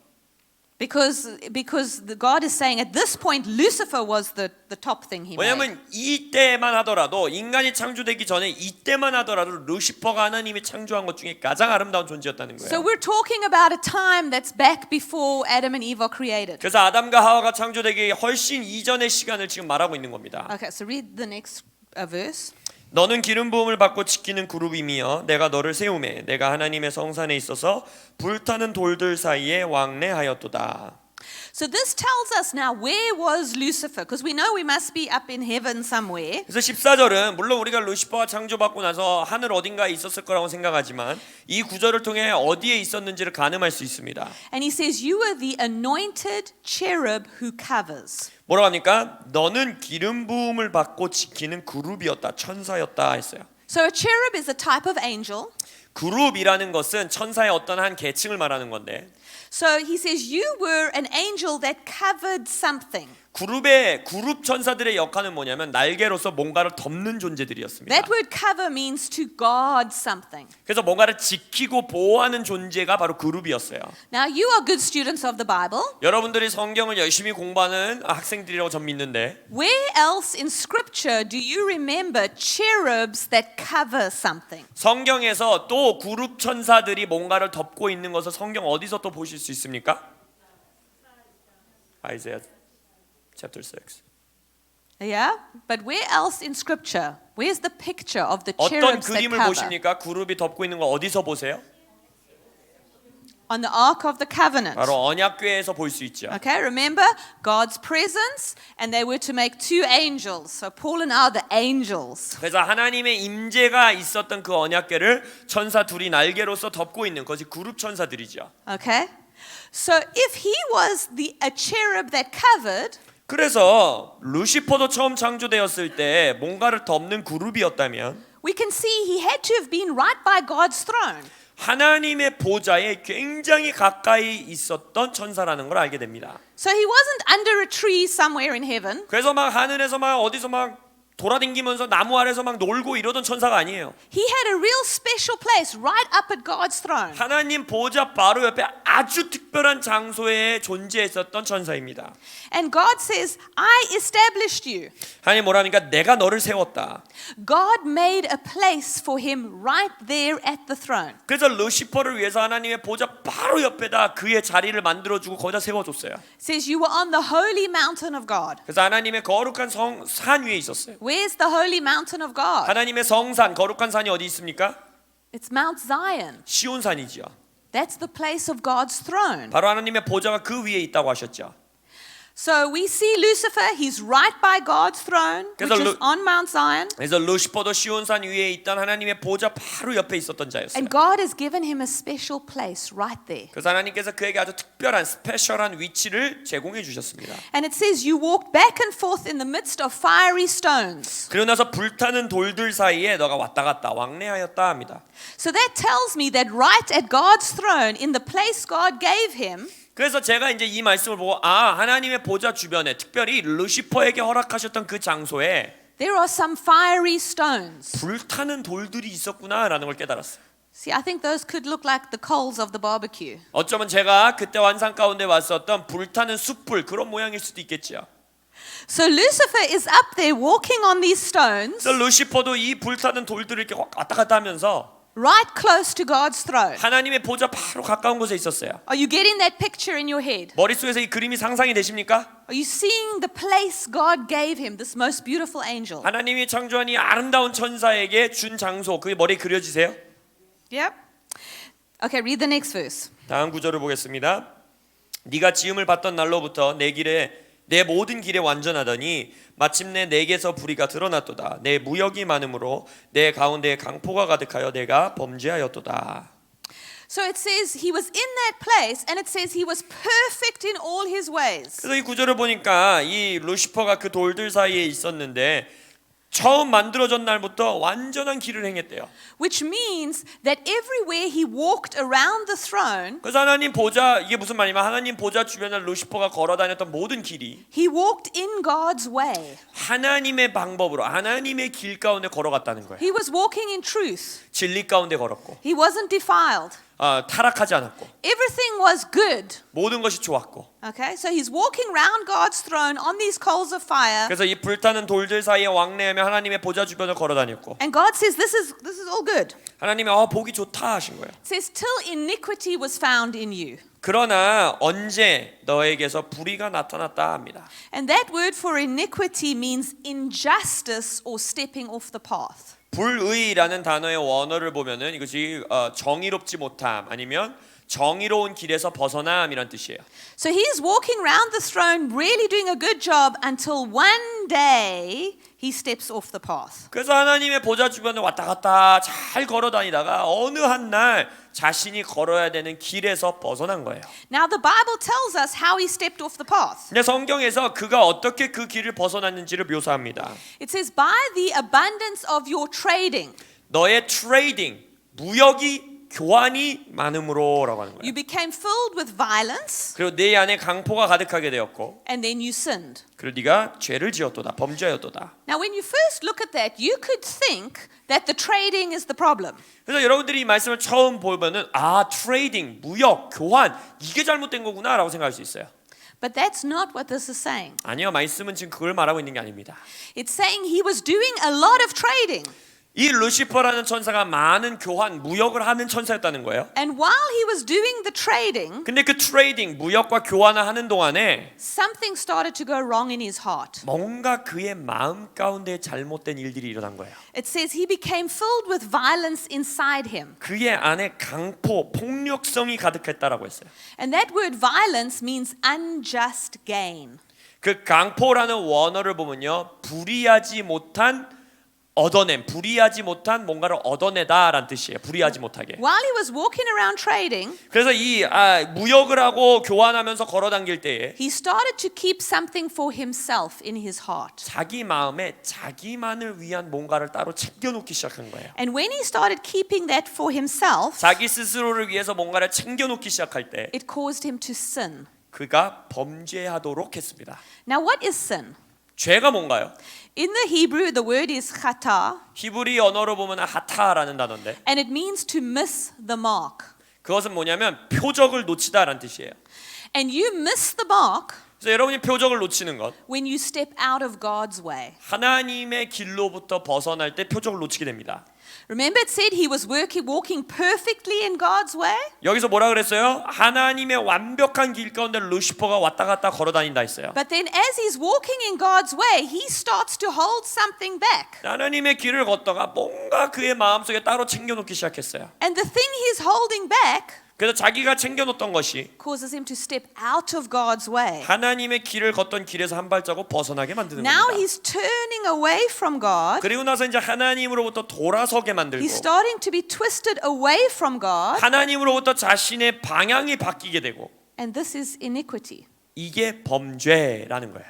Because God is saying at this point Lucifer was the top thing he made. 왜냐하면 이때만 하더라도 인간이 창조되기 전에 이때만 하더라도 루시퍼가 하나님이 창조한 것 중에 가장 아름다운 존재였다는 So 거예요. we're talking about a time that's back before Adam and Eve are created. 그래서 아담과 하와가 창조되기 훨씬 이전의 시간을 지금 말하고 있는 겁니다. Okay, so read the next verse. 너는 기름 부음을 받고 지키는 그룹이며 내가 너를 세우매 내가 하나님의 성산에 있어서 불타는 돌들 사이에 왕래하였도다. So this tells us now, where was Lucifer? Because we know we must be up in heaven somewhere. 그래서 14절은 물론 우리가 루시퍼가 창조받고 나서 하늘 어딘가에 있었을 거라고 생각하지만 이 구절을 통해 어디에 있었는지를 가늠할 수 있습니다. And he says, you are the anointed cherub who covers. 뭐라고 합니까? 너는 기름 부음을 받고 지키는 그룹이었다. 천사였다 했어요. So a cherub is a type of angel. 그룹이라는 것은 천사의 어떤 한 계층을 말하는 건데 So he says, you were an angel that covered something. 그룹 천사들의 역할은 뭐냐면 날개로서 뭔가를 덮는 존재들이었습니다. That word cover means to guard something. 그래서 뭔가를 지키고 보호하는 존재가 바로 그룹이었어요. Now, you are good students of the Bible. 여러분들이 성경을 열심히 공부하는 학생들이라고 전 믿는데 Where else in Scripture do you remember cherubs that cover something? 성경에서 또 그룹 천사들이 뭔가를 덮고 있는 것을 성경 어디서 또 보실 수 있습니까? 아이사야 chapter 6. Yeah, but where else in Scripture? Where's the picture of the 어떤 cherubs that 그림을 cover? 보십니까? 그룹이 덮고 있는 거 어디서 보세요? On the Ark of the Covenant. 바로 언약궤에서 볼 수 있죠. Okay, remember God's presence, and they were to make two angels. So Paul and I are the angels. 그래서 하나님의 임재가 있었던 그 언약궤를 천사 둘이 날개로서 덮고 있는 것이 그룹 천사들이죠. Okay, so if he was a cherub that covered, 그래서 루시퍼도 처음 창조되었을 때 뭔가를 덮는 그룹이었다면 we can see he had to have been right by God's throne. 하나님의 보좌에 굉장히 가까이 있었던 천사라는 걸 알게 됩니다. So he wasn't under a tree somewhere in heaven. 그래서 막 하늘에서 막 어디서 막 돌아다니면서 나무 아래서 막 놀고 이러던 천사가 아니에요. He had a real special place right up at God's throne. 하나님 보좌 바로 옆에 아주 특별한 장소에 존재했었던 천사입니다. And God says, I established you. 하나님 뭐라니까 내가 너를 세웠다. God made a place for him right there at the throne. 그래서 루시퍼를 위해서 하나님의 보좌 바로 옆에다 그의 자리를 만들어주고 거기다 세워줬어요. It says you were on the holy mountain of God. 그래서 하나님의 거룩한 산 위에 있었어요. Where's the holy mountain of God? 하나님의 성산, 거룩한 산이 어디 있습니까? It's Mount Zion. 시온산이지요. That's the place of God's throne. 바로 하나님의 보좌가 그 위에 있다고 하셨죠. So we see Lucifer, he's right by God's throne, which 그래서 is on Mount Zion. 그래서 루시퍼도 시온산 위에 있던 하나님의 보좌 바로 옆에 있었던 자였어요. And God has given him a special place right there. 그래서 하나님께서 그에게 아주 특별한 스페셜한 위치를 제공해 주셨습니다. And it says you walked back and forth in the midst of fiery stones. 그러고 나서 불타는 돌들 사이에 너가 왔다 갔다 왕래하였다 합니다. So that tells me that right at God's throne, in the place God gave him, 그래서 제가 이제 이 말씀을 보고 하나님의 보좌 주변에 특별히 루시퍼에게 허락하셨던 그 장소에 there are some fiery stones. 불타는 돌들이 있었구나라는 걸 깨달았어요. See, I think those could look like the coals of the barbecue. 어쩌면 제가 그때 환상 가운데 왔었던 불타는 숯불 그런 모양일 수도 있겠죠. So Lucifer is up there walking on these stones, 그래서 루시퍼도 이 불타는 돌들을 이렇게 왔다 갔다 하면서 right close to God's throne. 하나님의 보좌 바로 가까운 곳에 있었어요. Are you getting that picture in your head? 머릿속에서 이 그림이 상상이 되십니까? Are you seeing the place God gave him, this most beautiful angel? 하나님이 창조한 이 아름다운 천사에게 준 장소 그게 머리에 그려지세요? Yep. Okay, read the next verse. 다음 구절을 보겠습니다. 네가 지음을 받던 날로부터 내 모든 길에 완전하더니 마침내 내게서 불의가 드러났도다. 내 무역이 많음으로 내 가운데에 강포가 가득하여 내가 범죄하였도다. So it says he was in that place, and it says he was perfect in all his ways. 그래서 이 구절을 보니까 이 루시퍼가 그 돌들 사이에 있었는데 처음 만들어진 날부터 완전한 길을 행했대요. Which means that everywhere he walked around the throne, 그래서 하나님 보좌 이게 무슨 말이냐면 하나님 보좌 주변에 루시퍼가 걸어다녔던 모든 길이 he walked in God's way. 하나님의 방법으로 하나님의 길 가운데 걸어갔다는 거예요. He was walking in truth. 진리 가운데 걸었고 He wasn't defiled. 타락하지 않았고 Everything was good. 모든 것이 좋았고 Okay, so he's walking around God's throne on these coals of fire. 그래서 이 불타는 돌들 사이에 왕래하며 하나님의 보좌 주변을 걸어다녔고 And God says, this is all good. 하나님이 보기 좋다 하신 거예요. It says, till iniquity was found in you. 그러나 언제 너에게서 불의가 나타났다 합니다. And that word for iniquity means injustice or stepping off the path. 불의라는 단어의 원어를 보면은 이것이 정의롭지 못함 아니면 정의로운 길에서 벗어남이란 뜻이에요. So he's walking around the throne, really doing a good job until one day he steps off the path. 그래서 하나님의 보좌 주변을 왔다 갔다 잘 걸어 다니다가 어느 한 날 자신이 걸어야 되는 길에서 벗어난 거예요. Now the Bible tells us how he stepped off the path. 근데 성경에서 그가 어떻게 그 길을 벗어났는지를 묘사합니다. It says, by the abundance of your trading, 너의 트레이딩, 무역이 교환이 많음으로라고 하는 거예요. you became filled with violence, 그리고 네 안에 강포가 가득하게 되었고, and then you sinned. 그리고 네가 죄를 지었도다, 범죄하였도다. Now, when you first look at that, you could think that the trading is the problem. 그래서 여러분들이 이 말씀을 처음 보면은 트레이딩, 무역, 교환 이게 잘못된 거구나라고 생각할 수 있어요. But that's not what this is saying. 아니요, 말씀은 지금 그걸 말하고 있는 게 아닙니다. It's saying he was doing a lot of trading. 이 루시퍼라는 천사가 많은 교환, 무역을 하는 천사였다는 거예요. And while he was doing the trading, 근데 그 트레이딩, 무역과 교환을 하는 동안에 something started to go wrong in his heart. 뭔가 그의 마음 가운데 잘못된 일들이 일어난 거예요. It says he became filled with violence inside him. 그의 안에 강포, 폭력성이 가득했다라고 했어요. And that word violence means unjust gain. 그 강포라는 원어를 보면요, 불이하지 못한 얻어냄, 불이하지 못한 뭔가를 얻어내다라는 뜻이에요. 불이하지 못하게. While he was walking around trading, 그래서 이 무역을 하고 교환하면서 걸어당길 때에 he started to keep something for himself in his heart. 자기 마음에 자기만을 위한 뭔가를 따로 챙겨놓기 시작한 거예요. And when he started keeping that for himself, 자기 스스로를 위해서 뭔가를 챙겨놓기 시작할 때 it caused him to sin. 그가 범죄하도록 했습니다. Now, what is sin? 죄가 뭔가요? In the Hebrew, the word is chata, 히브리 언어로 보면 하타라는 단어인데 and it means to miss the mark. 그것은 뭐냐면 표적을 놓치다라는 뜻이에요. And you miss the mark 그래서 여러분이 표적을 놓치는 것, when you step out of God's way. 하나님의 길로부터 벗어날 때 표적을 놓치게 됩니다. Remember, it said he was walking perfectly in God's way? 여기서 뭐라 그랬어요? 하나님의 완벽한 길 가운데 루시퍼가 왔다 갔다 걸어 다닌다 했어요. But then as he's walking in God's way, he starts to hold something back. 하나님의 길을 걷다가 뭔가 그의 마음속에 따로 챙겨놓기 시작했어요. And the thing he's holding back 그래서 자기가 챙겨놓던 것이 causes him to step out of God's way. 하나님의 길을 걷던 길에서 한 발자국 벗어나게 만드는 Now 겁니다. he's turning away from God. 그리고 나서 이제 하나님으로부터 돌아서게 만들고 He's starting to be twisted away from God. 하나님으로부터 자신의 방향이 바뀌게 되고 And this is iniquity. 이게 범죄라는 거예요.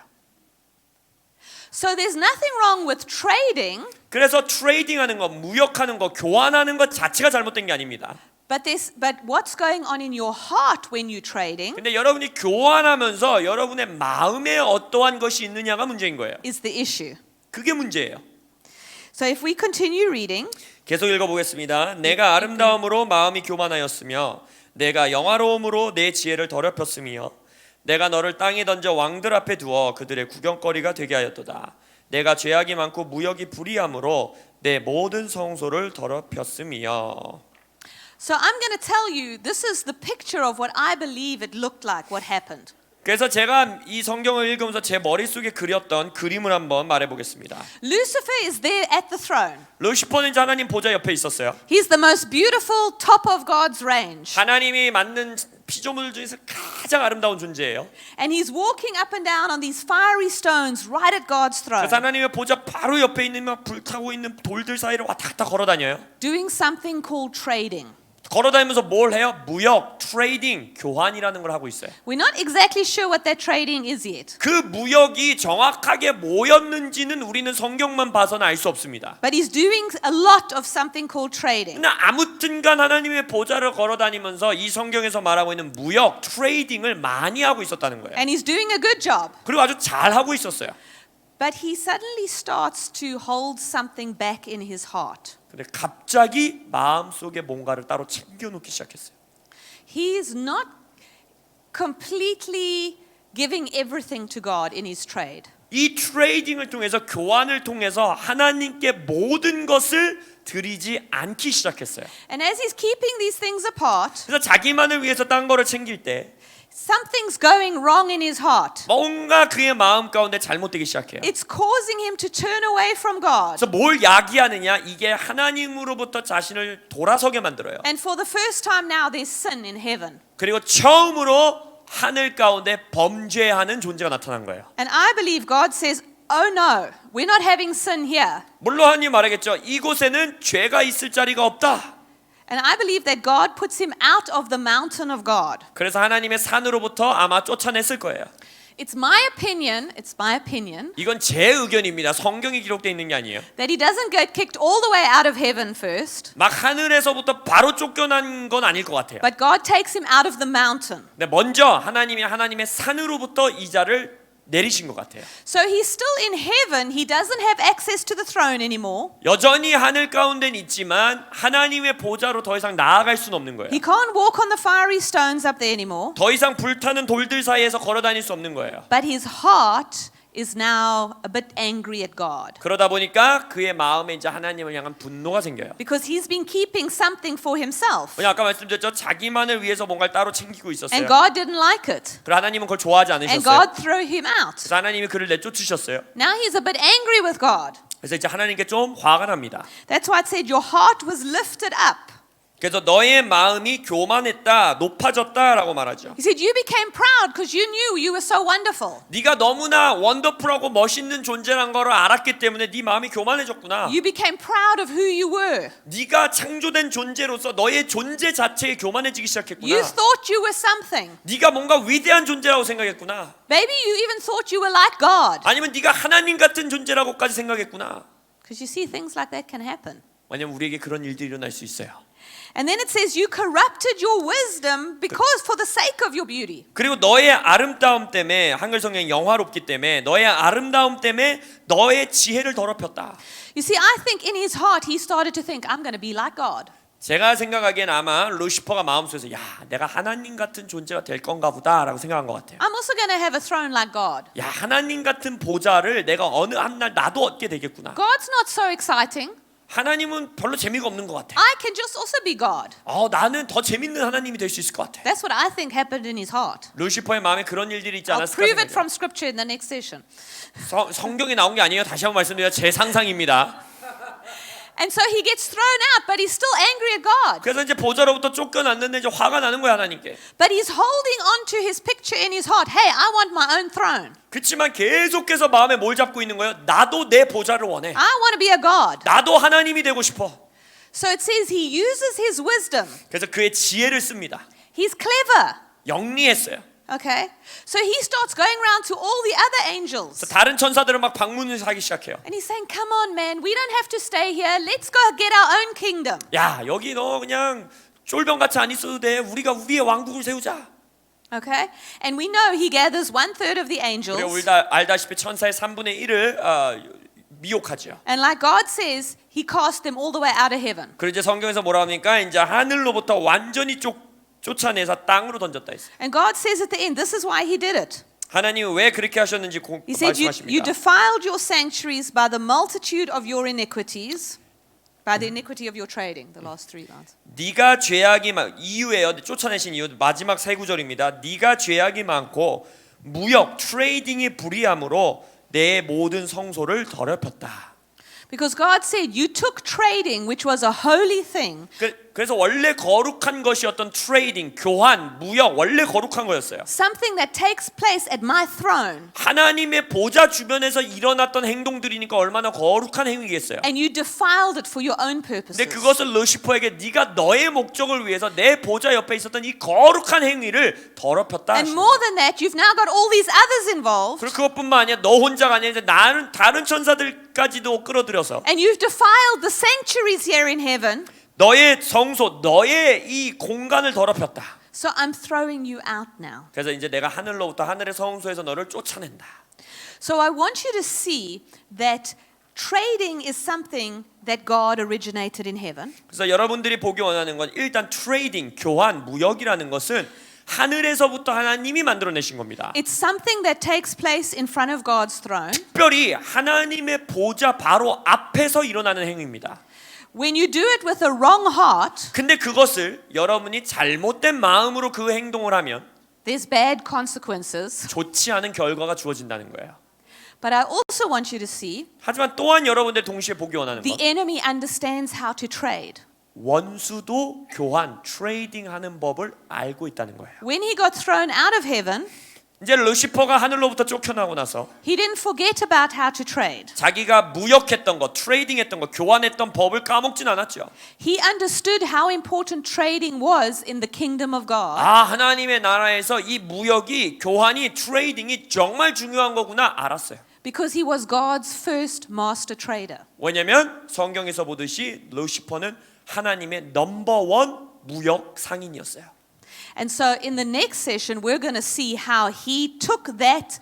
So there's nothing wrong with trading, 그래서 트레이딩하는 것, 무역하는 것, 교환하는 것 자체가 잘못된 게 아닙니다. but what's going on in your heart when you're trading 근데 여러분이 교환하면서 여러분의 마음에 어떠한 것이 있느냐가 문제인 거예요. is the issue. 그게 문제예요. So if we continue reading, 계속 읽어보겠습니다. 내가 아름다움으로 마음이 교만하였으며 내가 영화로움으로 내 지혜를 더럽혔으며 내가 너를 땅에 던져 왕들 앞에 두어 그들의 구경거리가 되게 하였도다. 내가 죄악이 많고 무역이 불의함으로 내 모든 성소를 더럽혔으며. so I'm going to tell you, this is the picture of what I believe it looked like, what happened. 그래서 제가 이 성경을 읽으면서 제 머릿속에 그렸던 그림을 한번 말해보겠습니다. Lucifer is there at the throne. 루시퍼는 이제 하나님 보좌 옆에 있었어요. He's the most beautiful, top of God's range. 하나님이 만든 피조물 중에서 가장 아름다운 존재예요. And he's walking up and down on these fiery stones right at God's throne, 그래서 하나님의 보좌 바로 옆에 있는 막 불타고 있는 돌들 사이를 왔다 갔다 걸어다녀요. doing something called trading. 걸어다니면서 뭘 해요? 무역, 트레이딩, 교환이라는 걸 하고 있어요. We're not exactly sure what that trading is yet. 그 무역이 정확하게 뭐였는지는 우리는 성경만 봐서는 알 수 없습니다. But he's doing a lot of something called trading. 근데 아무튼간 하나님의 보좌를 걸어다니면서 이 성경에서 말하고 있는 무역, 트레이딩을 많이 하고 있었다는 거예요. And he's doing a good job. 그리고 아주 잘 하고 있었어요. But he suddenly starts to hold something back in his heart. 근데 갑자기 마음속에 뭔가를 따로 챙겨놓기 시작했어요. He is not completely giving everything to God in his trade. 이 트레이딩을 통해서 교환을 통해서 하나님께 모든 것을 드리지 않기 시작했어요. And as he's keeping these things apart, 그래서 자기만을 위해서 딴 거를 챙길 때 something's going wrong in his heart. 뭔가 그의 마음 가운데 잘못되기 시작해요. It's causing him to turn away from God. 그래서 뭘 야기하느냐? 이게 하나님으로부터 자신을 돌아서게 만들어요. And for the first time now, there's sin in heaven. 그리고 처음으로 하늘 가운데 범죄하는 존재가 나타난 거예요. And I believe God says, oh no, we're not having sin here. 물론 하나님 말하겠죠. 이곳에는 죄가 있을 자리가 없다. And I believe that God puts him out of the mountain of God. 그래서 하나님의 산으로부터 아마 쫓아냈을 거예요. It's my opinion, 이건 제 의견입니다. 성경에 기록되어 있는 게 아니에요. that he doesn't get kicked all the way out of heaven first, 막 하늘에서부터 바로 쫓겨난 건 아닐 것 같아요. but God takes him out of the mountain. 근데 먼저 하나님의 산으로부터 이자를 내리신 것 같아요. So he's still in heaven. He doesn't have access to the throne anymore. 여전히 하늘 가운데는 있지만 하나님의 보좌로 더 이상 나아갈 수는 없는 거예요. He can't walk on the fiery stones up there anymore. 더 이상 불타는 돌들 사이에서 걸어 다닐 수 없는 거예요. But his heart is now a bit angry at God. 그러다 보니까 그의 마음에 이제 하나님을 향한 분노가 생겨요. Because he's been keeping something for himself. 왜냐 아까 말씀드렸죠. 자기만을 위해서 뭔가를 따로 챙기고 있었어요. And God didn't like it. 그래서 하나님은 그걸 좋아하지 And 않으셨어요. God threw him out. 그래서 하나님이 그를 내쫓으셨어요. Now he's a bit angry with God. 그래서 이제 하나님께 좀 화가 납니다. That's why it said your heart was lifted up. 그래서 너의 마음이 교만했다, 높아졌다라고 말하죠. He said you became proud because you knew you were so wonderful. 네가 너무나 원더풀하고 멋있는 존재란 거를 알았기 때문에 네 마음이 교만해졌구나. You became proud of who you were. 네가 창조된 존재로서 너의 존재 자체에 교만해지기 You 시작했구나. thought you were something. 네가 뭔가 위대한 존재라고 생각했구나. Maybe you even thought you were like God. 아니면 네가 하나님 같은 존재라고까지 생각했구나. Because you see things like that can happen. 왜냐면 우리에게 그런 일들이 일어날 수 있어요. And then it says you corrupted your wisdom because for the sake of your beauty. 그리고 너의 아름다움 때문에 한글 성경이 영화롭기 때문에 너의 아름다움 때문에 너의 지혜를 더럽혔다. You see, I think in his heart he started to think, I'm going to be like God. 제가 생각하기엔 아마 루시퍼가 마음속에서 야 내가 하나님 같은 존재가 될 건가 보다라고 생각한 것 같아요. I'm also going to have a throne like God. 야 하나님 같은 보좌를 내가 어느 한 날 나도 얻게 되겠구나. God's not so exciting. 하나님은 별로 재미가 없는 것 같아. I can just also be God. 나는 더 재밌는 하나님이 될 수 있을 것 같아. That's what I think happened in his heart. 루시퍼의 마음에 그런 일들이 있지 I'll 않았을까 prove it 생각해요. from scripture in the next session. 성경에 나온 게 아니에요. 다시 한번 말씀드려요. 제 상상입니다. And so he gets thrown out, but he's still angry at God. 그래서 이제 보좌로부터 쫓겨났는데 이제 화가 나는 거야 하나님께. But he's holding on to his picture in his heart. Hey, I want my own throne. 그렇지만 계속해서 마음에 뭘 잡고 있는 거예요? 나도 내 보좌를 원해. I want to be a God. 나도 하나님이 되고 싶어. So it says he uses his wisdom. 그래서 그의 지혜를 씁니다. He's clever. 영리했어요. Okay? So he starts going around to all the other angels. 그래서 다른 천사들은 막 방문을 하기 시작해요. And he's saying, come on, man, we don't have to stay here. Let's go get our own kingdom. 야 여기 너 그냥 쫄병같이 안 있어도 돼. 우리가 우리의 왕국을 세우자. Okay? And we know he gathers 1/3 of the 그리고 angels. 우리가 알다시피 천사의 3분의 1을 미혹하죠. And like God says, he cast them all the way out of heaven. 그리고 이제 성경에서 뭐라 합니까? 이제 하늘로부터 완전히 쫓아내서 땅으로 던졌다 했어요. And God says at the end, this is why he did it. 하나님은 왜 그렇게 하셨는지 He said, you 말씀하십니다. defiled your sanctuaries by the multitude of your iniquities, by the iniquity of your trading, the last 3 lines. 네가 죄악이 이유예요. 쫓아내신 이유 마지막 세 구절입니다. 네가 죄악이 많고 무역 트레이딩이 불의함으로 내 모든 성소를 더럽혔다. Because God said, you took trading, which was a holy thing, 그래서 원래 거룩한 것이었던 트레이딩, 교환, 무역 원래 거룩한 거였어요. something that takes place at my throne, 하나님의 보좌 주변에서 일어났던 행동들이니까 얼마나 거룩한 행위겠어요. and you defiled it for your own purposes. 근데 그것을 루시퍼에게 네가 너의 목적을 위해서 내 보좌 옆에 있었던 이 거룩한 행위를 더럽혔다. And more than that, you've now got all these others involved, 그리고 그것뿐만 아니라 너 혼자가 아니라 이제 나는 다른 천사들까지도 끌어들여서 and you've defiled the sanctuaries here in heaven. 너의 성소, 너의 이 공간을 더럽혔다. So I'm throwing you out now. 그래서 이제 내가 하늘로부터 하늘의 성소에서 너를 쫓아낸다. So I want you to see that trading is something that God originated in heaven. 그래서 여러분들이 보기 원하는 건 일단 트레이딩, 교환, 무역이라는 것은 하늘에서부터 하나님이 만들어내신 겁니다. It's something that takes place in front of God's throne. 특별히 하나님의 보좌 바로 앞에서 일어나는 행위입니다. When you do it with a wrong heart, 근데 그것을 여러분이 잘못된 마음으로 그 행동을 하면 there's bad consequences. 좋지 않은 결과가 주어진다는 거예요. But I also want you to see 하지만 또한 여러분들 동시에 보기 원하는 the 것, enemy understands how to trade. 원수도 교환, 트레이딩하는 법을 알고 있다는 거예요. When he got thrown out of heaven, 이제 루시퍼가 하늘로부터 쫓겨나고 나서 he didn't forget about how to trade. 자기가 무역했던 거, 트레이딩했던 거, 교환했던 법을 까먹진 않았죠. He understood how important trading was in the kingdom of God. 아, 하나님의 나라에서 이 무역이, 교환이, 트레이딩이 정말 중요한 거구나 알았어요. Because he was God's first master trader. 왜냐면 성경에서 보듯이 루시퍼는 하나님의 넘버원 무역 상인이었어요. And so in the next session, we're going to see how he took that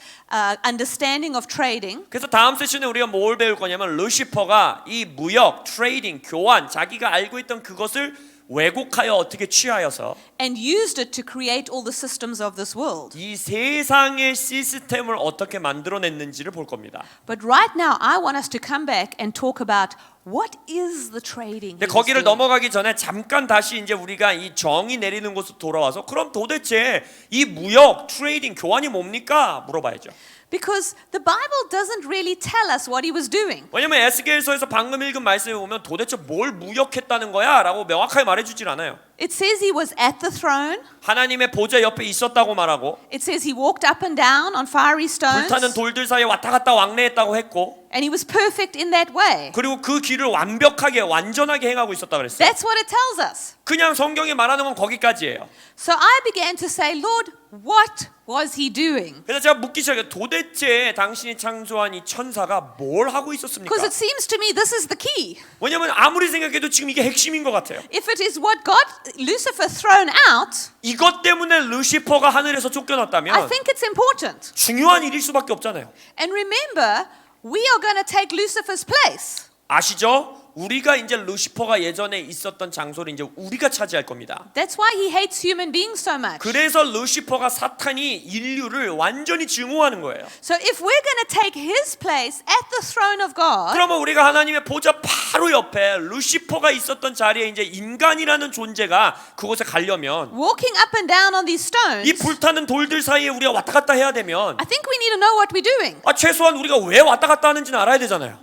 understanding of trading 그래서 다음 세션에 우리가 뭘 배울 거냐면 루시퍼가 이 무역, 트레이딩, 교환, 자기가 알고 있던 그것을 왜곡하여 어떻게 취하여서 and used it to create all the systems of this world. 이 세상의 시스템을 어떻게 만들어냈는지를 볼 겁니다. But right now, I want us to come back and talk about what is the trading. 근데 he was 거기를 doing. 넘어가기 전에 잠깐 다시 이제 우리가 이 정의 내리는 곳으로 돌아와서 그럼 도대체 이 무역, 트레이딩, 교환이 뭡니까? 물어봐야죠. Because the Bible doesn't really tell us what he was doing. 왜냐면 에스겔서에서 방금 읽은 말씀에 보면 도대체 뭘 무역했다는 거야? 라고 명확하게 말해주질 않아요. It says he was at the throne. 하나님의 보좌 옆에 있었다고 말하고 It says he walked up and down on fiery stones. 불타는 돌들 사이에 왔다 갔다 왕래했다고 했고 And he was perfect in that way. 그리고 그 길을 완벽하게 완전하게 행하고 있었다 그랬어요. That's what it tells us. 그냥 성경이 말하는 건 거기까지예요. So I began to say, Lord, what was he doing? 그래서 제가 묻기 시작해요. 도대체 당신이 창조한 이 천사가 뭘 하고 있었습니까? Because it seems to me this is the key. 왜냐면 아무리 생각해도 지금 이게 핵심인 것 같아요. If it is what got Lucifer thrown out, 이것 때문에 루시퍼가 하늘에서 I 쫓겨났다면 think it's important. 중요한 일일 수밖에 없잖아요. And remember, we are going to take Lucifer's place. 아시죠? 우리가 이제 루시퍼가 예전에 있었던 장소를 이제 우리가 차지할 겁니다. That's why he hates human beings so much. 그래서 루시퍼가 사탄이 인류를 완전히 증오하는 거예요. So if we're going to take his place at the throne of God, 그러면 우리가 하나님의 보좌 바로 옆에 루시퍼가 있었던 자리에 이제 인간이라는 존재가 그곳에 가려면 walking up and down on these stones, 이 불타는 돌들 사이에 우리가 왔다 갔다 해야 되면 I think we need to know what we're doing. 최소한 우리가 왜 왔다 갔다 하는지는 알아야 되잖아요.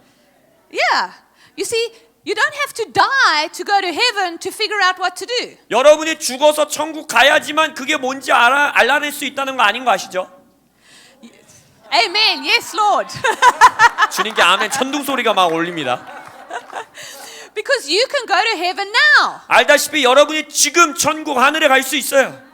Yeah. You see, you don't have to die to go to heaven to figure out what to do. 여러분이 죽어서 천국 가야지만 그게 뭔지 알아낼 수 있다는 거 아닌 거 아시죠? Amen. Yes, Lord. 주님께 아멘 천둥 소리가 막 울립니다. Because you can go to heaven now. 알다시피 여러분이 지금 천국 하늘에 갈 수 있어요.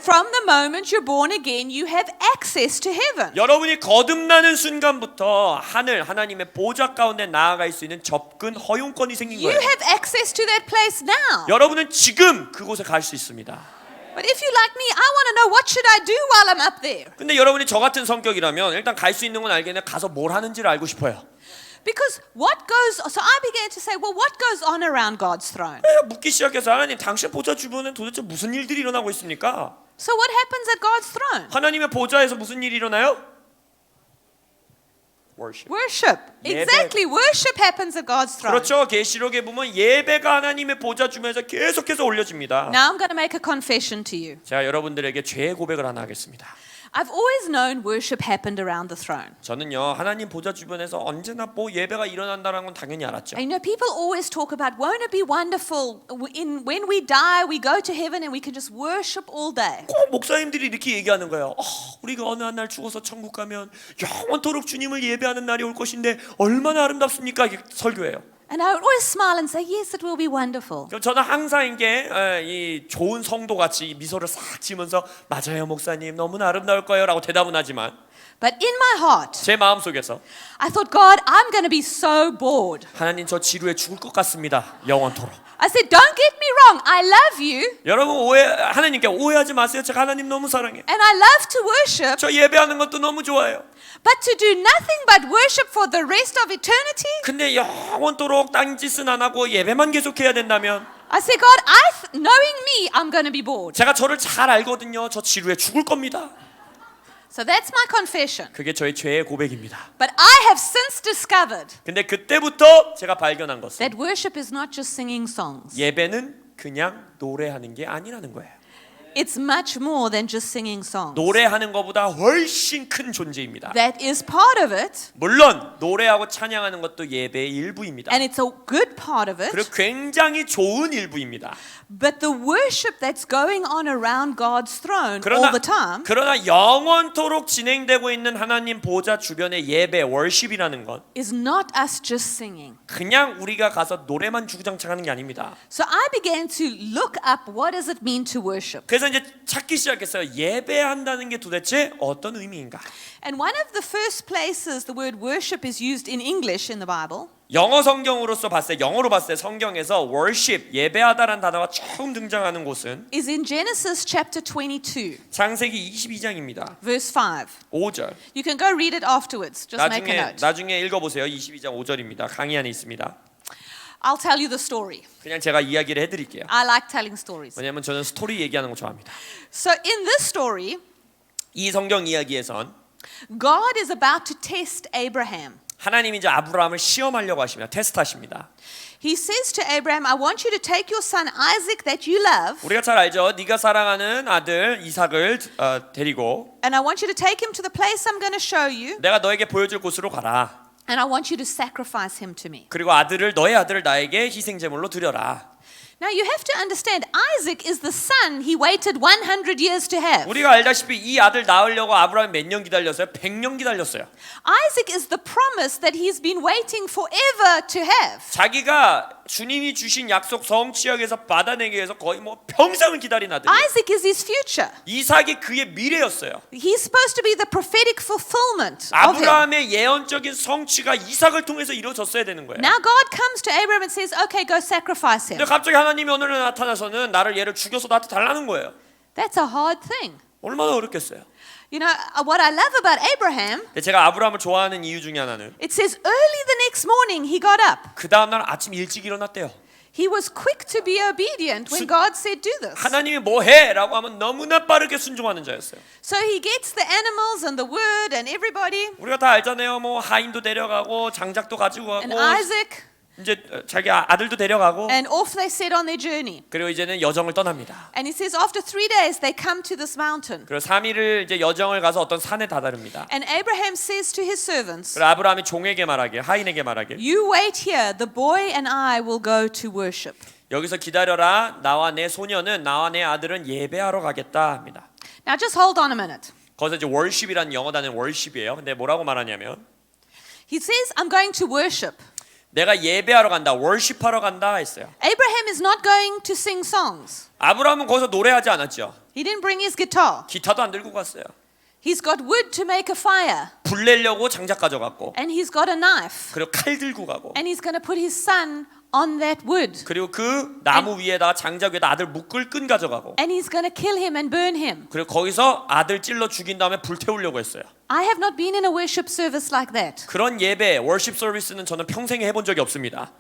From the moment you're born again, you have access to heaven. 여러분이 거듭나는 순간부터 하나님의 보좌 가운데 나아갈 수 있는 접근 허용권이 생긴 You 거예요. have access to that place now. 여러분은 지금 그곳에 갈 수 있습니다. But if you're like me, I want to know what should I do while I'm up there. 근데 여러분이 저 같은 성격이라면 일단 갈 수 있는 건 알겠는데 가서 뭘 하는지를 알고 싶어요. Because so I began to say, well, what goes on around God's throne? 묻기 시작해서 하나님 당신 보좌 주변에 도대체 무슨 일들이 일어나고 있습니까? So what happens at God's throne? 하나님의 보좌에서 무슨 일이 일어나요? Worship. Worship. 예배. Exactly. Worship happens at God's throne. 그렇죠. 계시록에 보면 예배가 하나님의 보좌 주변에서 계속해서 올려집니다. Now I'm going to make a confession to you. 제가 여러분들에게 죄의 고백을 하나 하겠습니다. I've always known worship happened around the throne. 저는요 하나님 보좌 주변에서 언제나 뭐 예배가 일어난다는 건 당연히 알았죠. I know people always talk about, won't it be wonderful when we die, we go to heaven and we can just worship all day. 꼭 목사님들이 이렇게 얘기하는 거예요. 우리가 어느 한 날 죽어서 천국 가면 영원토록 주님을 예배하는 날이 올 것인데 얼마나 아름답습니까? 이게 설교예요. And I would always smile and say, yes, it will be wonderful. 그럼 저는 항상 이게 이 좋은 성도 같이 미소를 싹 지면서 맞아요 목사님 너무나 아름다울 거예요라고 대답은 하지만 But in my heart, 제 마음 속에서 I thought, God, I'm going to be so bored. 하나님 저 지루해 죽을 것 같습니다. 영원토록. I said, don't get me wrong, I love you 여러분 하나님께 오해하지 마세요. 제가 하나님 너무 사랑해요. and I love to worship, 저 예배하는 것도 너무 좋아요. but to do nothing but worship for the rest of eternity? 근데 영원토록 딴짓은 안 하고 예배만 계속해야 된다면 I said, God, knowing me, I'm going to be bored. 제가 저를 잘 알거든요. 저 지루해 죽을 겁니다. So that's my confession. 그게 저의 죄의 고백입니다. But I have since discovered 근데 그때부터 제가 발견한 것은 that worship is not just singing songs. 예배는 그냥 노래하는 게 아니라는 거예요. It's much more than just singing songs. 노래하는 것보다 훨씬 큰 존재입니다. That is part of it, 물론 노래하고 찬양하는 것도 예배의 일부입니다. and it's a good part of it. 그리고 굉장히 좋은 일부입니다. But the worship that's going on around God's throne all the time 그러나 영원토록 진행되고 있는 하나님 보좌 주변의 예배, 월십이라는 건 is not us just singing. 그냥 우리가 가서 노래만 주구장창하는 게 아닙니다. So I began to look up what does it mean to worship. 그래서 이제 찾기 시작했어요. 예배한다는 게 도대체 어떤 의미인가? And one of the first places the word worship is used in English in the Bible 영어 성경으로서 봤을 때, 영어로 봤을 때 성경에서 worship, 예배하다라는 단어가 처음 등장하는 곳은 is in Genesis chapter 22, 창세기 22장입니다. verse 5. 5절. You can go read it afterwards. Just make a note. 나중에 읽어보세요. 22장 5절입니다. 강의 안에 있습니다. I'll tell you the story. 그냥 제가 이야기를 해드릴게요. I like telling stories. 왜냐하면 저는 스토리 얘기하는 거 좋아합니다. So in this story, 이 성경 이야기에선 God is about to test Abraham. 하나님이 이제 아브라함을 시험하려고 하십니다. 테스트하십니다. He says to Abraham, I want you to take your son Isaac that you love, 우리가 잘 알죠. 네가 사랑하는 아들 이삭을 데리고 and I want you to take him to the place I'm going to show you, 내가 너에게 보여줄 곳으로 가라. and I want you to sacrifice him to me. 그리고 너의 아들을 나에게 희생제물로 드려라. Now you have to understand, Isaac is the son he waited 100 years to have. 우리가 알다시피 이 아들 낳으려고 아브라함이 몇 년 기다렸어요? 100년 기다렸어요. Isaac is the promise that he's been waiting forever to have. 자기가 주님이 주신 약속 성취하기에서 받아내기 위해서 거의 뭐 평생을 기다린 아들. Isaac is his future. 이삭이 그의 미래였어요. He's supposed to be the prophetic fulfillment of him. 아브라함의 예언적인 성취가 이삭을 통해서 이루어졌어야 되는 거예요. Now God comes to Abraham and says, okay, go sacrifice him. 근데 갑자기 하나님이 오늘 나타나서는 나를 얘를 죽여서 나한테 달라는 거예요. That's a hard thing. 얼마나 어렵겠어요. You know, what I love about Abraham, 근데 제가 아브라함을 좋아하는 이유 중에 하나는 it says early the next morning he got up. 그 다음 날 아침 일찍 일어났대요. He was quick to be obedient when God said do this. 하나님이 뭐 해? 라고 하면 너무나 빠르게 순종하는 자였어요. So he gets the animals and the wood and everybody, 우리가 다 알잖아요. 뭐 하인도 데려가고 장작도 가지고 and 가고 Isaac, 이제 자기 아들도 데려가고 and off they set on their journey. 그리고 이제는 여정을 떠납니다. And it says after 3 days they come to this mountain. 그리고 3일을 이제 여정을 가서 어떤 산에 다다릅니다. And Abraham says to his servants, 그리고 아브라함이 종에게 말하길, 하인에게 말하길, you wait here, the boy and I will go to worship. 여기서 기다려라. 나와 내 소녀는, 나와 내 아들은 예배하러 가겠다 합니다. Now just hold on a minute. 거기서 이제 worship이라는 영어 단어는 worship이에요. 근데 뭐라고 말하냐면 He says, I'm going to worship. 내가 예배하러 간다, worship하러 간다 했어요. Abraham is not going to sing songs. 아브라함은 거기서 노래하지 않았죠. He didn't bring his guitar. 기타도 안 들고 갔어요. He's got wood to make a fire. 불 내려고 장작 가져갔고, And he's got a knife. 그리고 칼 들고 가고, And he's going to put his son on that wood. 그리고 그 나무 위에다가 장작 위에다 아들 묶을 끈 가져가고, And he's going to kill him and burn him. 그리고 거기서 아들 찔러 죽인 다음에 불 태우려고 했어요. I have not been in a worship service like that. 그런 예배, worship 서비스는 저는 평생에 해본 적이 없습니다.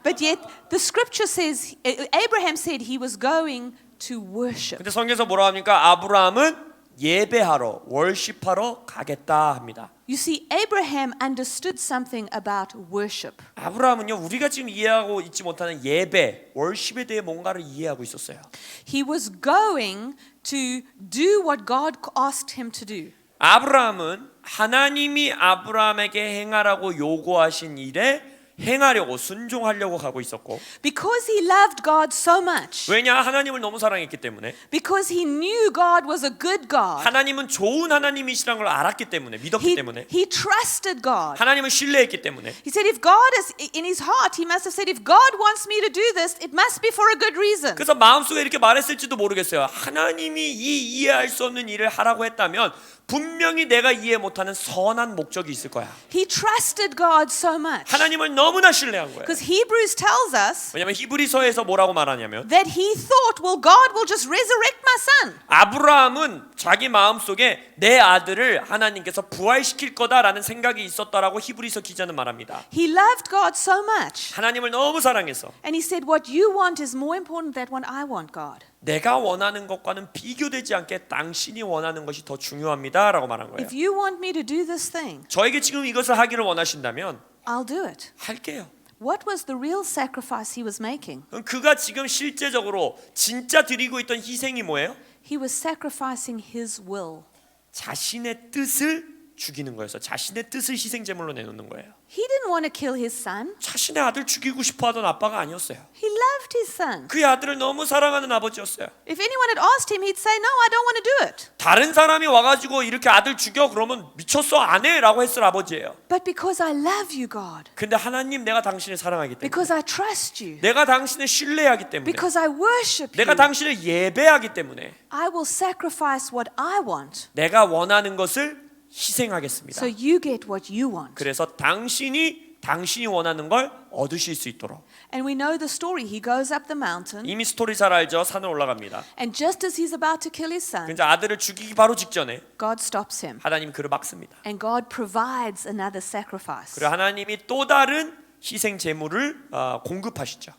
But yet the scripture says, Abraham said he was going to worship. 근데 성경에서 뭐라 합니까? 아브라함은 예배하러, worship하러 가겠다 합니다. You see, Abraham understood something about worship. 아브라함은요, 우리가 지금 이해하고 있지 못하는 예배, worship에 대해 뭔가를 이해하고 있었어요. He was going to do what God asked him to do. 아브라함은 하나님이 아브라함에게 행하라고 요구하신 일에 행하려고 순종하려고 가고 있었고, Because he loved God so much. 왜냐? 하나님을 너무 사랑했기 때문에, Because he knew God was a good God. 하나님은 좋은 하나님이시라는 걸 알았기 때문에, 믿었기 때문에, He trusted God. 하나님을 신뢰했기 때문에, He said, if God is in his heart, he must have said, if God wants me to do this, it must be for a good reason. 그래서 마음속에 이렇게 말했을지도 모르겠어요. 하나님이 이 이해할 수 없는 일을 하라고 했다면 분명히 내가 이해 못하는 선한 목적이 있을 거야. He trusted God so much. 하나님을 너무나 신뢰한 거예요. Because Hebrews tells us 왜냐하면 히브리서에서 뭐라고 말하냐면 that he thought, well, God will just resurrect my son. 아브라함은 자기 마음속에 내 아들을 하나님께서 부활시킬 거다라는 생각이 있었다라고 히브리서 기자는 말합니다. He loved God so much. 하나님을 너무 사랑해서 And he said, what you want is more important than what I want, God. 내가 원하는 것과는 비교되지 않게 당신이 원하는 것이 더 중요합니다라고 말한 거예요. If you want me to do this thing, 저에게 지금 이것을 하기를 원하신다면 I'll do it. 할게요. What was the real sacrifice he was making? 그럼 그가 지금 실제적으로 진짜 드리고 있던 희생이 뭐예요? He was sacrificing his will. 자신의 뜻을 죽이는 거였어. 자신의 뜻을 희생 제물로 내놓는 거예요. He didn't want to kill his son. 자신의 아들 죽이고 싶어하던 아빠가 아니었어요. He loved his son. 그의 아들을 너무 사랑하는 아버지였어요. If anyone had asked him, he'd say, "No, I don't want to do it." 다른 사람이 와가지고 이렇게 아들 죽여 그러면 미쳤어 안 해라고 했을 아버지예요. But because I love you, God, 근데 하나님 내가 당신을 사랑하기 때문에, because I trust you, 내가 당신을 신뢰하기 때문에, because I worship 내가 you, 당신을 예배하기 때문에 I will sacrifice what I want 내가 원하는 것을 희생하겠습니다. so you get what you want. 그래서 당신이 원하는 걸 얻으실 수 있도록. And we know the story. He goes up the mountain, 이미 스토리 잘 알죠. 산을 올라갑니다. and just as he's about to kill his son, 근데 아들을 죽이기 바로 직전에 God stops him, 하나님이 그를 막습니다. and God provides another sacrifice. 그리고 하나님이 또 다른 희생 제물을 공급하시죠.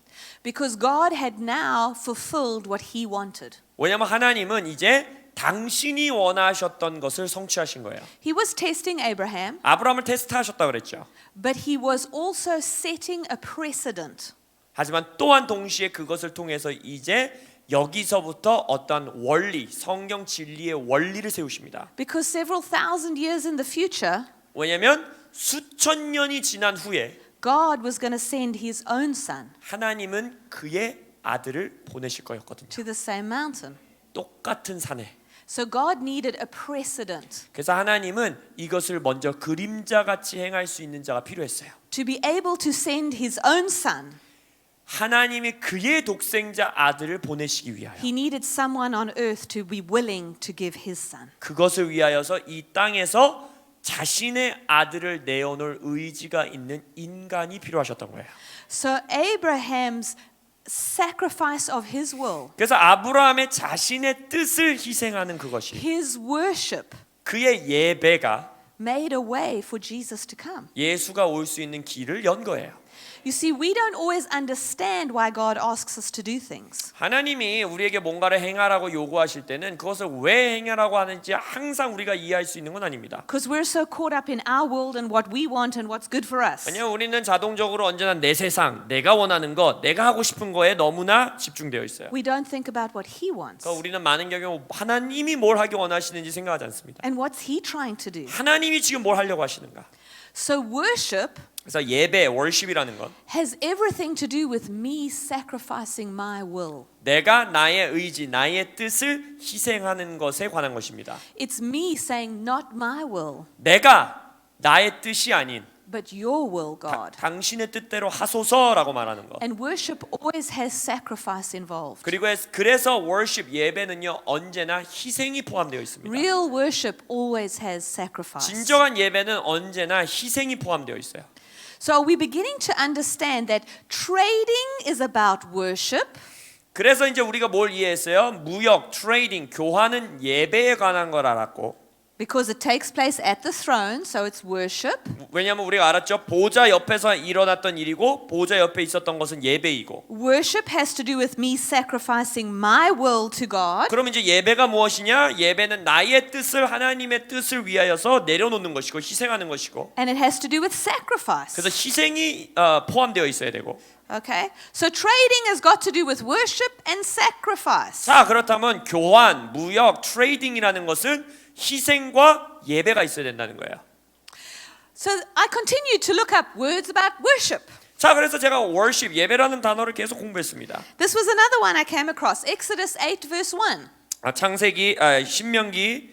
Because God had now fulfilled what he wanted. 왜냐하면 하나님은 이제 당신이 원하셨던 것을 성취하신 거예요. He was testing Abraham, 아브라함을 테스트하셨다 그랬죠. but he was also setting a precedent. 하지만 또한 동시에 그것을 통해서 이제 여기서부터 어떤 원리, 성경 진리의 원리를 세우십니다. Because several thousand years in the future, 왜냐하면 수천 년이 지난 후에 God was going to send his own son 하나님은 그의 아들을 보내실 거였거든요. to the same mountain. 똑같은 산에. So God needed a precedent 그래서 하나님은 이것을 먼저 그림자같이 행할 수 있는 자가 필요했어요. to be able to send his own son. 하나님이 그의 독생자 아들을 보내시기 위하여 He needed someone on earth to be willing to give his son. 그것을 위하여서 이 땅에서 자신의 아들을 내어놓을 의지가 있는 인간이 필요하셨던 거예요. So Abraham's sacrifice of his will, 그래서 아브라함의 자신의 뜻을 희생하는 그것이 his worship, 그의 예배가 made a way for Jesus to come. 예수가 올 수 있는 길을 연 거예요. You see, we don't always understand why God asks us to do things. 하나님이 우리에게 뭔가를 행하라고 요구하실 때는 그것을 왜 행하라고 하는지 항상 우리가 이해할 수 있는 건 아닙니다. Because we're so caught up in our world and what we want and what's good for us. 왜냐하면 우리는 자동적으로 언제나 내 세상, 내가 원하는 것, 내가 하고 싶은 거에 너무나 집중되어 있어요. We don't think about what he wants. 그러니까 우리는 많은 경우 하나님이 뭘 하기 원하시는지 생각하지 않습니다. And what's he trying to do? 하나님이 지금 뭘 하려고 하시는가? So worship 그래서 예배, 월십이라는 건 has everything to do with me sacrificing my will. 내가 나의 의지, 나의 뜻을 희생하는 것에 관한 것입니다. It's me saying not my will, 내가 나의 뜻이 아닌 but your will, God. 당신의 뜻대로 하소서라고 말하는 것. And worship always has sacrifice involved. 그리고 그래서 월십 예배는요 언제나 희생이 포함되어 있습니다. Real worship always has sacrifice. 진정한 예배는 언제나 희생이 포함되어 있어요. So are we beginning to understand that trading is about worship? 그래서 이제 우리가 뭘 이해했어요? 무역, 트레이딩, 교환은 예배에 관한 걸 알았고 Because it takes place at the throne, so it's worship. 왜냐하면 우리가 알았죠. 보좌 옆에서 일어났던 일이고 보좌 옆에 있었던 것은 예배이고 Worship has to do with me sacrificing my will to God. 그럼 이제 예배가 무엇이냐? 예배는 나의 뜻을 하나님의 뜻을 위하여서 내려놓는 것이고 희생하는 것이고 And it has to do with sacrifice. 그래서 희생이 포함되어 있어야 되고 Okay? So trading has got to do with worship and sacrifice. 자 그렇다면 교환, 무역, 트레이딩이라는 것은 희생과 예배가 있어야 된다는 거예요. So I continued to look up words about worship. 자 그래서 제가 worship, 예배라는 단어를 계속 공부했습니다. This was another one I came across. Exodus 8 verse 1. 창세기, 신명기,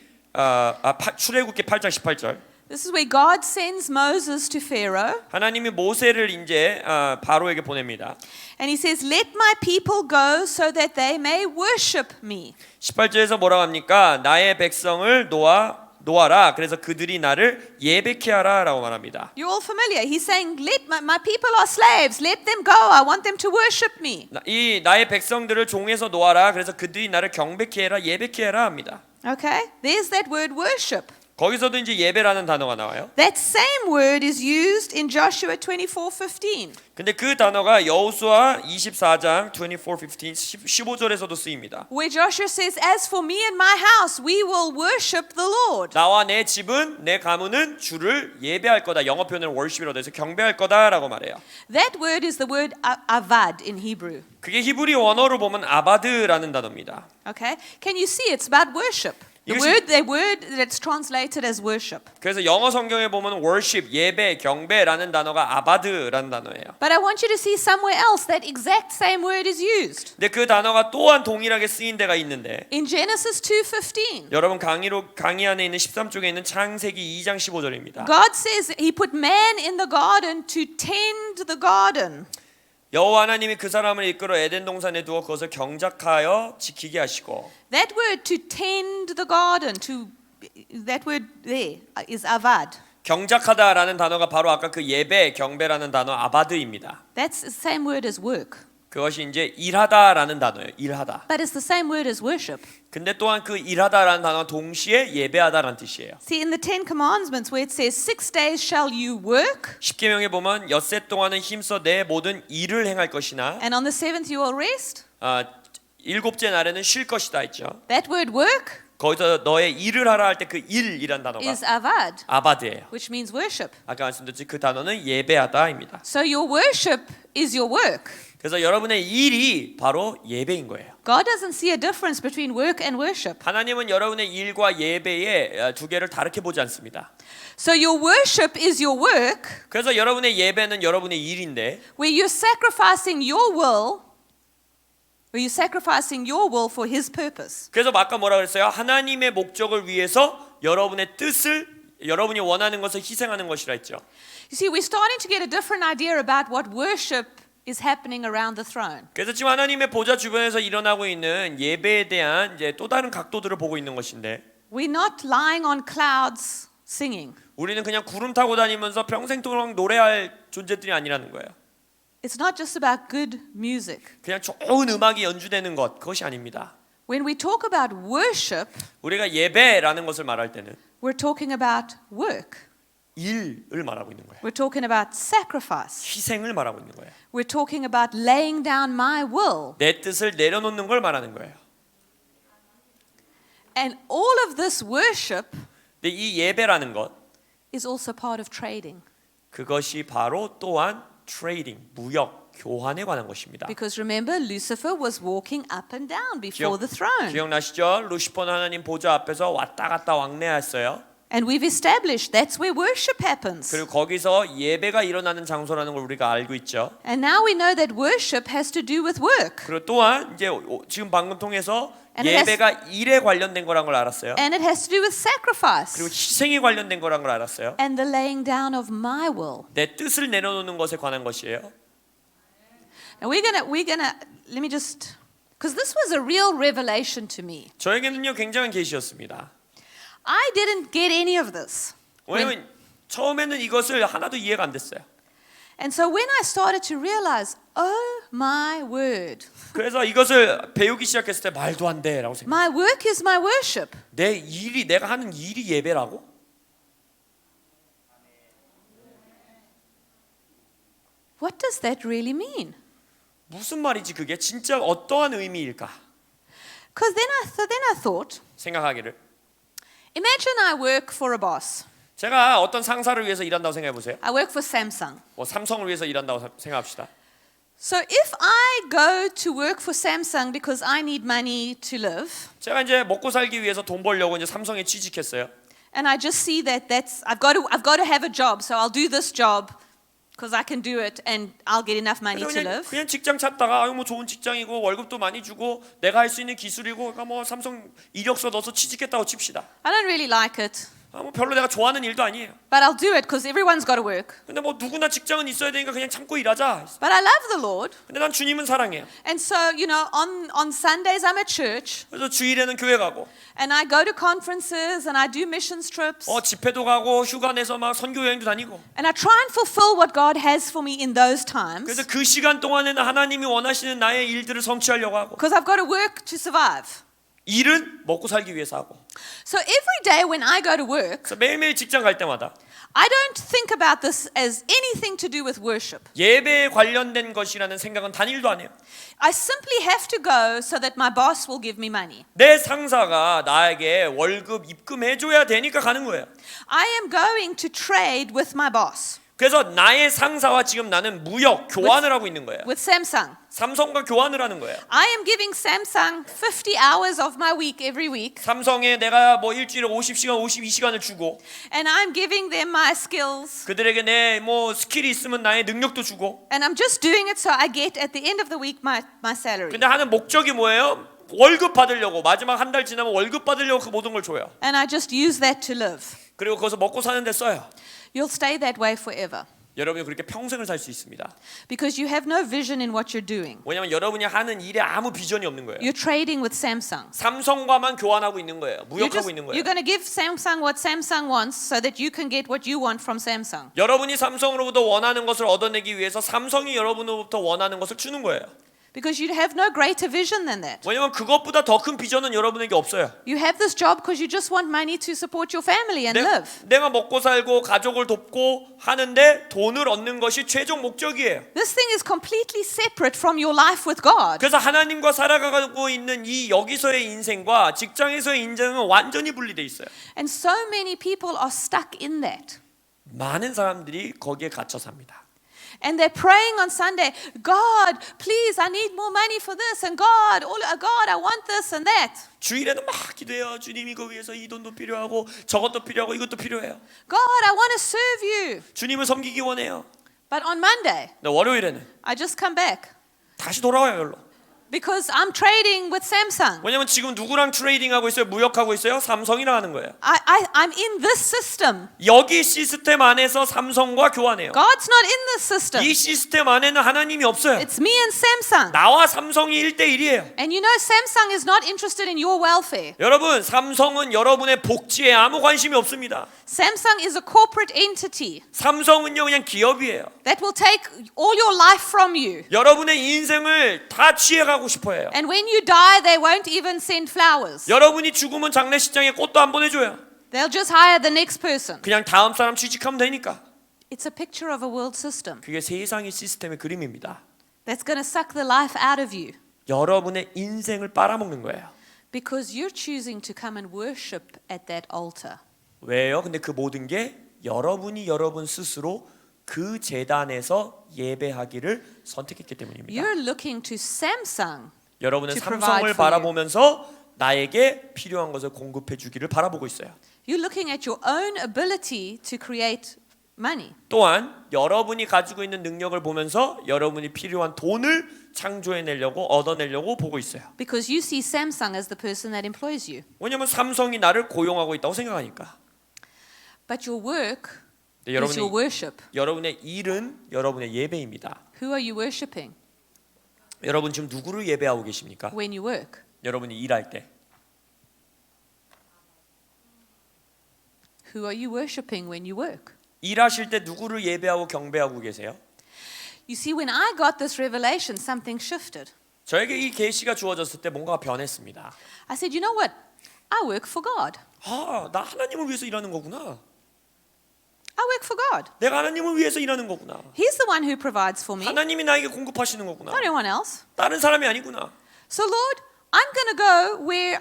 출애굽기 8장 18절. This is where God sends Moses to Pharaoh. 하나님이 모세를 이제 바로에게 보냅니다. And he says, "Let my people go so that they may worship me." 18절에서 뭐라고 합니까? 나의 백성을 놓아라. 그래서 그들이 나를 예배케 하라라고 말합니다. You're all familiar. He's saying, "Let my people are slaves. Let them go. I want them to worship me." 이 나의 백성들을 종에서 놓아라. 그래서 그들이 나를 경배케 해라, 예배케 해라 합니다. Okay? There's that word worship. 거기서도 이제 예배라는 단어가 나와요. That same word is used in Joshua 24:15. 근데 그 단어가 여호수아 24장 24:15 15절에서도 쓰입니다. Where Joshua says, "As for me and my house, we will worship the Lord." 나와 내 집은 내 가문은 주를 예배할 거다. 영어 표현은 worship이라고 해서 경배할 거다라고 말해요. That word is the word avad in Hebrew. 그게 히브리 원어로 보면 아바드라는 단어입니다. Okay? Can you see it's about worship? The word that's translated as worship. 그래서 영어 성경에 보면 worship, 예배, 경배라는 단어가 아바드라는 단어예요. But I want you to see somewhere else that exact same word is used. 근데 그 단어가 또한 동일하게 쓰인 데가 있는데 In Genesis 2:15. 여러분 강의 안에 있는 13쪽에 있는 창세기 2장 15절입니다. God says he put man in the garden to tend the garden. 여호와 하나님이 그 사람을 이끌어 에덴 동산에 두어 그것을 경작하여 지키게 하시고 That word to tend the garden, that word there is avad. 경작하다라는 단어가 바로 아까 그 예배, 경배라는 단어 아바드입니다. That's the same word as work. 그것이 이제 일하다라는 단어예요. 일하다. But it's the same word as worship. 근데 또한 그 일하다라는 단어 동시에 예배하다라는 뜻이에요. See, in the Ten Commandments where it says 6 days shall you work 십계명에 보면 엿새 동안은 힘써 내 모든 일을 행할 것이나 and on the seventh you will rest. 일곱째 날에는 쉴 것이다 했죠. That word work 거기서 너의 일을 하라 할 때 그 일이란 단어가 is avad, 아바드예요. which means worship. 아까 말씀드렸지 그 단어는 예배하다입니다. So your worship is your work. 그래서 여러분의 일이 바로 예배인 거예요. God doesn't see a difference between work and worship. 하나님은 여러분의 일과 예배의 두 개를 다르게 보지 않습니다. So your worship is your work, 그래서 여러분의 예배는 여러분의 일인데 where you're sacrificing your will, for His purpose. 그래서 아까 뭐라 그랬어요? 하나님의 목적을 위해서 여러분의 뜻을 여러분이 원하는 것을 희생하는 것이라 했죠. You see, we're starting to get a different idea about what worship is happening around the throne. 그래서 지금 하나님의 보좌 주변에서 일어나고 있는 예배에 대한 이제 또 다른 각도들을 보고 있는 것인데 We're not lying on clouds singing. 우리는 그냥 구름 타고 다니면서 평생도록 노래할 존재들이 아니라는 거예요. It's not just about good music. 그냥 좋은 음악이 연주되는 것 그것이 아닙니다. When we talk about worship, 우리가 예배라는 것을 말할 때는 we're talking about work. 일을 말하고 있는 거예요. We're talking about sacrifice. 희생을 말하고 있는 거예요. We're talking about laying down my will. 내 뜻을 내려놓는 걸 말하는 거예요. And all of this worship 근데 이 예배라는 것 is also part of trading. 그것이 바로 또한 트레이딩, 무역, 교환에 관한 것입니다. Because remember, Lucifer was walking up and down before the throne. 기억나시죠? 루시퍼는 하나님 보좌 앞에서 왔다 갔다 왕래했어요. And we've established that's where worship happens. 그리고 거기서 예배가 일어나는 장소라는 걸 우리가 알고 있죠. And now we know that worship has to do with work. 그리고 또한 이제 지금 방금 통해서 And it has- 예배가 일에 관련된 거란 걸 알았어요. And it has to do with sacrifice. 그리고 희생에 관련된 거란 걸 알았어요. And the laying down of my will. 내 뜻을 내려놓는 것에 관한 것이에요. Now we're gonna let me just because this was a real revelation to me. 저에게는요 굉장한 계시였습니다. I didn't get any of this. 왜냐면 처음에는 이것을 하나도 이해가 안 됐어요. And so when I started to realize, oh my word, 그래서 이것을 배우기 시작했을 때 말도 안 돼라고 생각. my work is my worship. 내 일이 내가 하는 일이 예배라고? What does that really mean? 무슨 말이지 그게 진짜 어떠한 의미일까? Because then I thought, 생각하기를. imagine I work for a boss. 제가 어떤 상사를 위해서 일한다고 생각해 보세요. I work for Samsung. 뭐 삼성을 위해서 일한다고 생각합시다. So if I go to work for Samsung because I need money to live, 제가 이제 먹고 살기 위해서 돈 벌려고 이제 삼성에 취직했어요. and I just see that I've got to have a job, so I'll do this job because I can do it and I'll get enough money to live. 그냥 직장 찾다가 뭐 좋은 직장이고 월급도 많이 주고 내가 할 수 있는 기술이고 그러니까 뭐 삼성 이력서 넣어서 취직했다고 칩시다. I don't really like it, 뭐 별로 내가 좋아하는 일도 아니에요. but I'll do it because everyone's got to work. 근데 뭐 누구나 직장은 있어야 되니까 그냥 참고 일하자. But I love the Lord, 근데 난 주님은 사랑해요. and so on Sundays I'm at church, 그래서 주일에는 교회 가고 and I go to conferences and I do missions trips, 집회도 가고 휴가 내서 막 선교 여행도 다니고. and I try and fulfill what God has for me in those times 그래서 그 시간 동안에는 하나님이 원하시는 나의 일들을 성취하려고 하고 because I've got to work to survive. 일은 먹고 살기 위해서 하고 So every day when I go to work, 그래서 매일매일 직장 갈 때마다 I don't think about this as anything to do with worship. 예배에 관련된 것이라는 생각은 단일도 안 해요. I simply have to go so that my boss will give me money. 내 상사가 나에게 월급 입금해줘야 되니까 가는 거예요. I am going to trade with my boss, 그래서 나의 상사와 지금 나는 무역 교환을 하고 있는 거예요. with Samsung. 삼성과 교환을 하는 거예요. I am giving Samsung 50 hours of my week every week, 삼성에 내가 뭐 일주일에 50시간, 52시간을 주고 and I'm giving them my skills, 그들에게 내 뭐 스킬이 있으면 나의 능력도 주고 and I'm just doing it so I get at the end of the week my salary. 근데 하는 목적이 뭐예요? 월급 받으려고 마지막 한 달 지나면 월급 받으려고 그 모든 걸 줘요. And I just use that to live. 그리고 거기서 먹고 사는 데 써요. You'll stay that way forever 여러분이 그렇게 평생을 살 수 있습니다. because you have no vision in what you're doing. 왜냐하면 여러분이 하는 일에 아무 비전이 없는 거예요. You're trading with Samsung. 삼성과만 교환하고 있는 거예요. 무역하고 있는 거예요. You're going to give Samsung what Samsung wants so that you can get what you want from Samsung. 여러분이 삼성으로부터 원하는 것을 얻어내기 위해서 삼성이 여러분으로부터 원하는 것을 주는 거예요. Because you have no greater vision than that. 왜냐하면 그것보다 더 큰 비전은 여러분에게 없어요. You have this job because you just want money to support your family and live. 내가 먹고 살고 가족을 돕고 하는데 돈을 얻는 것이 최종 목적이에요. This thing is completely separate from your life with God. 그래서 하나님과 살아가고 있는 이 여기서의 인생과 직장에서의 인생은 완전히 분리돼 있어요. And so many people are stuck in that. 많은 사람들이 거기에 갇혀 삽니다. And they're praying on Sunday, God, please, I need more money for this. And God, I want this and that. 주일에는 막 기도해요. 주님 이거 위해서 이 돈도 필요하고 저것도 필요하고 이것도 필요해요. God, I want to serve you. 주님을 섬기기 원해요. But on Monday, 근데 월요일에는 I just come back 다시 돌아와요. 여기로. because I'm trading with Samsung. 왜냐면 지금 누구랑 트레이딩하고 있어요? 무역하고 있어요? 삼성이랑 하는 거예요. I'm in this system. 여기 시스템 안에서 삼성과 교환해요. God's not in this system. 이 시스템 안에는 하나님이 없어요. It's me and Samsung. 나와 삼성이 1대1이에요. And you know, Samsung is not interested in your welfare. 여러분, 삼성은 여러분의 복지에 아무 관심이 없습니다. Samsung is a corporate entity 삼성은요 그냥 기업이에요. that will take all your life from you. 여러분의 인생을 다 취해가고 싶어요. And when you die, they won't even send flowers. 여러분이 죽으면 장례식장에 꽃도 안 보내줘요. They'll just hire the next person. 그냥 다음 사람 취직하면 되니까. It's a picture of a world system 그게 세상의 시스템의 그림입니다. that's going to suck the life out of you 여러분의 인생을 빨아먹는 거예요. because you're choosing to come and worship at that altar. 왜요? 근데 그 모든 게 여러분이 여러분 스스로 그 재단에서 예배하기를 선택했기 때문입니다. You're looking to Samsung. 여러분은 to 삼성을 provide for 바라보면서 나에게 필요한 것을 공급해 주기를 바라보고 있어요. You're looking at your own ability to create money. 또한 여러분이 가지고 있는 능력을 보면서 여러분이 필요한 돈을 창조해내려고 얻어내려고 보고 있어요. Because you see Samsung as the person that employs you. 왜냐하면 삼성이 나를 고용하고 있다고 생각하니까. But your work 네, is your worship. 여러분의 일은 여러분의 예배입니다. Who are you worshiping 여러분 지금 누구를 예배하고 계십니까? when you work? 여러분이 일할 때. Who are you worshiping when you work? 일하실 때 누구를 예배하고 경배하고 계세요? You see, when I got this revelation, something shifted. 저에게 이 계시가 주어졌을 때 뭔가가 변했습니다. I said, you know what? I work for God. 아, 나 하나님을 위해서 일하는 거구나. I work for God. 내가 하나님을 위해서 일하는 거구나. He's the one who provides for me, 하나님이 나에게 공급하시는 거구나. not anyone else. 다른 사람이 아니구나. So, Lord, I'm going to go where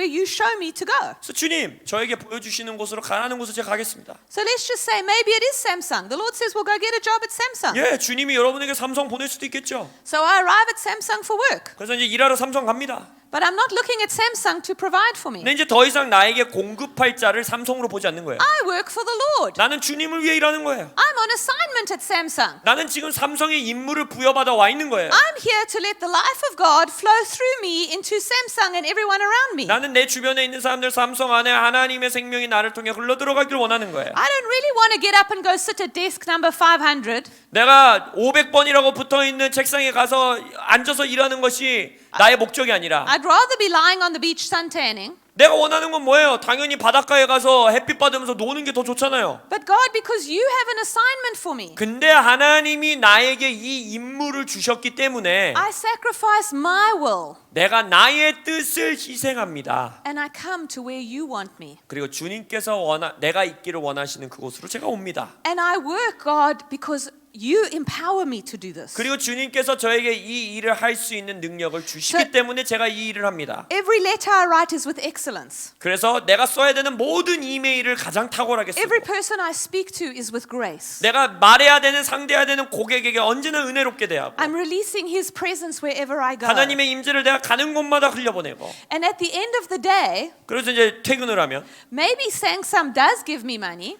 you show me to go. 그래서 주님, 저에게 보여주시는 곳으로 가라는 곳으로 제가 가겠습니다. So let's just say maybe it is Samsung. The Lord says, well, go get a job at Samsung. 예, 주님이 여러분에게 삼성 보낼 수도 있겠죠. So I arrive at Samsung for work. 그래서 이제 일하러 삼성 갑니다. But I'm not looking at Samsung to provide for me. 근데 이제 더 이상 나에게 공급할 자를 삼성으로 보지 않는 거예요. I work for the Lord. 나는 주님을 위해 일하는 거예요. I'm on assignment at Samsung. 나는 지금 삼성의 임무를 부여받아 와 있는 거예요. I'm here to let the life of God flow through me into Samsung and everyone around me. 나는 내 주변에 있는 사람들 삼성 안에 하나님의 생명이 나를 통해 흘러 들어가기를 원하는 거예요. I don't really want to get up and go sit at desk number 500. 내가 500번이라고 붙어 있는 책상에 가서 앉아서 일하는 것이 나의 목적이 아니라 I'd rather be lying on the beach suntanning. 내가 원하는 건 뭐예요? 당연히 바닷가에 가서 햇빛 받으면서 노는 게 더 좋잖아요. But God, because you have an assignment for me, 근데 하나님이 나에게 이 임무를 주셨기 때문에 I sacrifice my will 내가 나의 뜻을 희생합니다. and I come to where you want me. 그리고 주님께서 내가 있기를 원하시는 그곳으로 제가 옵니다. And I work, God, because you empower me to do this. 그리고 주님께서 저에게 이 일을 할 수 있는 능력을 주시기 So- 때문에 제가 이 일을 합니다. Every letter I write is with excellence. 그래서 내가 써야 되는 모든 이메일을 가장 탁월하게 쓰고 Every person I speak to is with grace. 내가 말해야 되는 상대해야 되는 고객에게 언제나 은혜롭게 대하고 I'm releasing His presence wherever I go. 하나님의 임재를 내가 가는 곳마다 흘려보내고 And at the end of the day, 그래서 이제 퇴근을 하면 maybe Sangsum does give me money,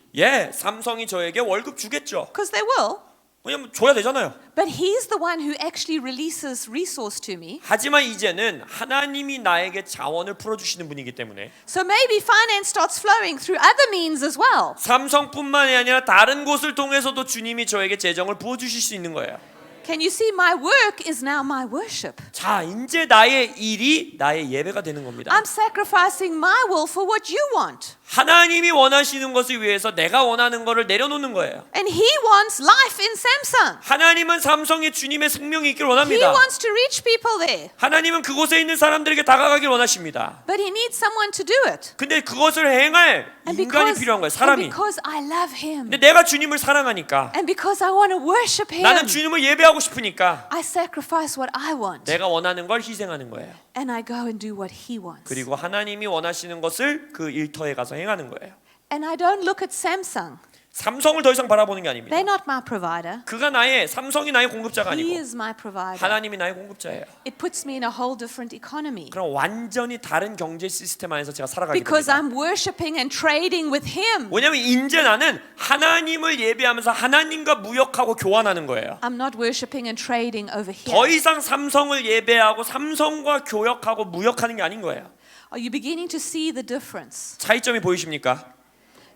삼성이 저에게 월급 주겠죠. because they will. 왜냐면 줘야 되잖아요. But He's the one who actually releases resource to me. 하지만 이제는 하나님이 나에게 자원을 풀어주시는 분이기 때문에 So maybe finance starts flowing through other means as well. 삼성뿐만이 아니라 다른 곳을 통해서도 주님이 저에게 재정을 부어주실 수 있는 거예요. Can you see my work is now my worship? 자, 이제 나의 일이 나의 예배가 되는 겁니다. I'm sacrificing my will for what you want. 하나님이 원하시는 것을 위해서 내가 원하는 것을 내려놓는 거예요. And He wants life in Samsung. 하나님은 삼성에 주님의 생명이 있길 He 원합니다. wants to reach people there. 하나님은 그곳에 있는 사람들에게 다가가길 원하십니다. But He needs someone to do it. 근데 그것을 행할 인간이 필요한 거예요. and 사람이. because I love Him. 근데 내가 주님을 사랑하니까 And because I want to worship Him. 나는 주님을 예배하고 싶으니까 I sacrifice what I want. 내가 원하는 걸 희생하는 거예요. And I go and do what He wants. 그리고 하나님이 원하시는 것을 그 일터에 가서 행하는 거예요. And I don't look at Samsung. 삼성을 더 이상 바라보는 게 아닙니다. They're not my provider. 그가 삼성이 나의 공급자가 He 아니고 is my provider. 하나님이 나의 공급자예요. It puts me in a whole different economy. 그럼 완전히 다른 경제 시스템 안에서 제가 살아가게 Because 됩니다. I'm worshiping and trading with Him. 왜냐하면 이제 나는 하나님을 예배하면서 하나님과 무역하고 교환하는 거예요. I'm not worshiping and trading over 더 here. 이상 삼성을 예배하고 삼성과 교역하고 무역하는 게 아닌 거예요. Are you beginning to see the difference? 차이점이 보이십니까?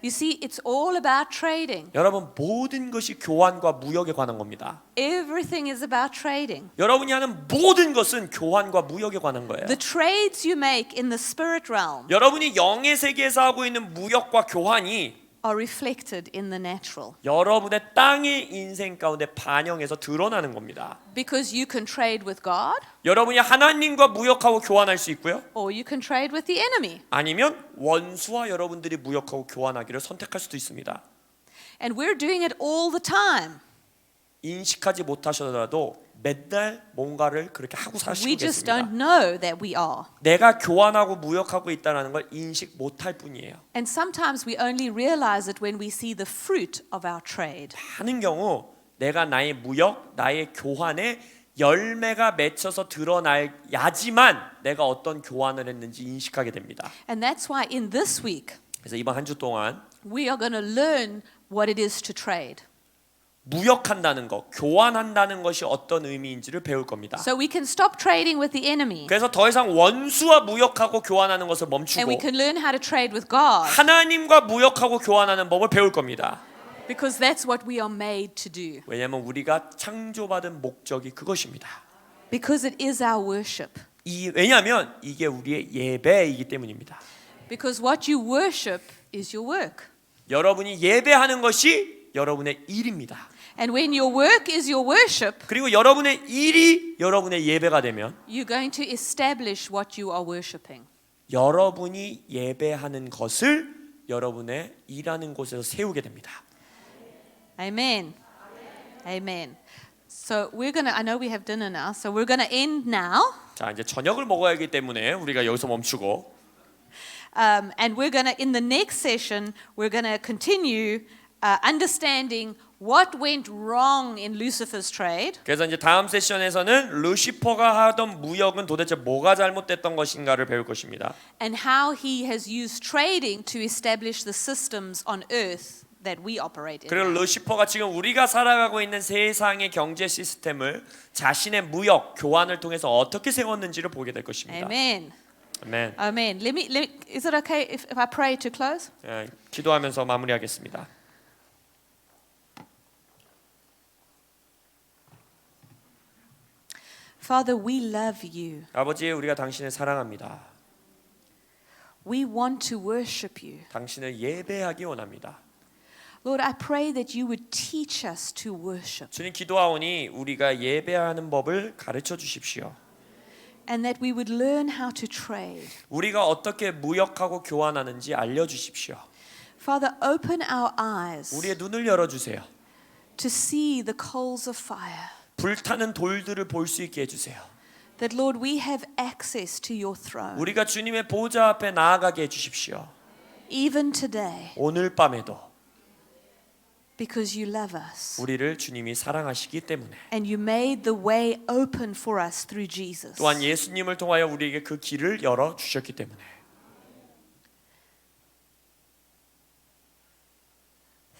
You see, it's all about trading. 여러분 모든 것이 교환과 무역에 관한 겁니다. Everything is about trading. 여러분이 하는 모든 것은 교환과 무역에 관한 거예요. The trades you make in the spirit realm 여러분이 영의 세계에서 하고 있는 무역과 교환이 are reflected in the natural. 여러분의 땅의 인생 가운데 반영해서 드러나는 겁니다. Because you can trade with God 여러분이 하나님과 무역하고 교환할 수 있고요. or you can trade with the enemy. 아니면 원수와 여러분들이 무역하고 교환하기를 선택할 수도 있습니다. And we're doing it all the time. 인식하지 못하셔도 맨날 뭔가를 그렇게 하고 사시고 We just 계십니다. don't know that we are. 내가 교환하고 무역하고 있다는 걸 인식 못할 뿐이에요. And sometimes we only realize it when we see the fruit of our trade. 많은 경우 내가 나의 무역, 나의 교환에 열매가 맺혀서 드러나야지만 내가 어떤 교환을 했는지 인식하게 됩니다. And that's why in this week 그래서 이번 한 주 동안 we are going to learn what it is to trade. 무역한다는 것, 교환한다는 것이 어떤 의미인지를 배울 겁니다. So we can stop trading with the enemy 그래서 더 이상 원수와 무역하고 교환하는 것을 and we 멈추고 can learn how to trade with God 하나님과 무역하고 교환하는 법을 배울 겁니다. because that's what we are made to do. 왜냐하면 우리가 창조받은 목적이 그것입니다. Because it is our worship. 왜냐하면 이게 우리의 예배이기 때문입니다. Because what you worship is your work. 여러분이 예배하는 것이 여러분의 일입니다. And when your work is your worship, 그리고 여러분의 일이 여러분의 예배가 되면 you're going to establish what you are worshiping. 여러분이 예배하는 것을 여러분의 일하는 곳에서 세우게 됩니다. Amen. Amen. So we're going to, I know we have dinner now, so we're going to end now. 자, 이제 저녁을 먹어야 하기 때문에 우리가 여기서 멈추고 And we're going to, in the next session, we're going to continue understanding what went wrong in Lucifer's trade. 그래서 이제 다음 세션에서는 루시퍼가 하던 무역은 도대체 뭐가 잘못됐던 것인가를 배울 것입니다. And how he has used trading to establish the systems on earth that we operate in. 그리고 루시퍼가 지금 우리가 살아가고 있는 세상의 경제 시스템을 자신의 무역, 교환을 통해서 어떻게 세웠는지를 보게 될 것입니다. Amen. 아멘. Amen. Is it okay if I pray to close? 예, 기도하면서 마무리하겠습니다. Father, we love you. 아버지, 우리가 당신을 사랑합니다. We want to worship you. 당신을 예배하기 원합니다. Lord, I pray that you would teach us to worship 주님 기도하오니 우리가 예배하는 법을 가르쳐 주십시오. and that we would learn how to trade. 우리가 어떻게 무역하고 교환하는지 알려 주십시오. Father, open our eyes 우리의 눈을 열어 주세요. to see the coals of fire. 불타는 돌들을 볼 수 있게 해 주세요. That, Lord, we have access to your throne. 우리가 주님의 보좌 앞에 나아가게 해 주십시오. Even today, 오늘 밤에도 because you love us. 우리를 주님이 사랑하시기 때문에 And you made the way open for us through Jesus. 또한 예수님을 통하여 우리에게 그 길을 열어 주셨기 때문에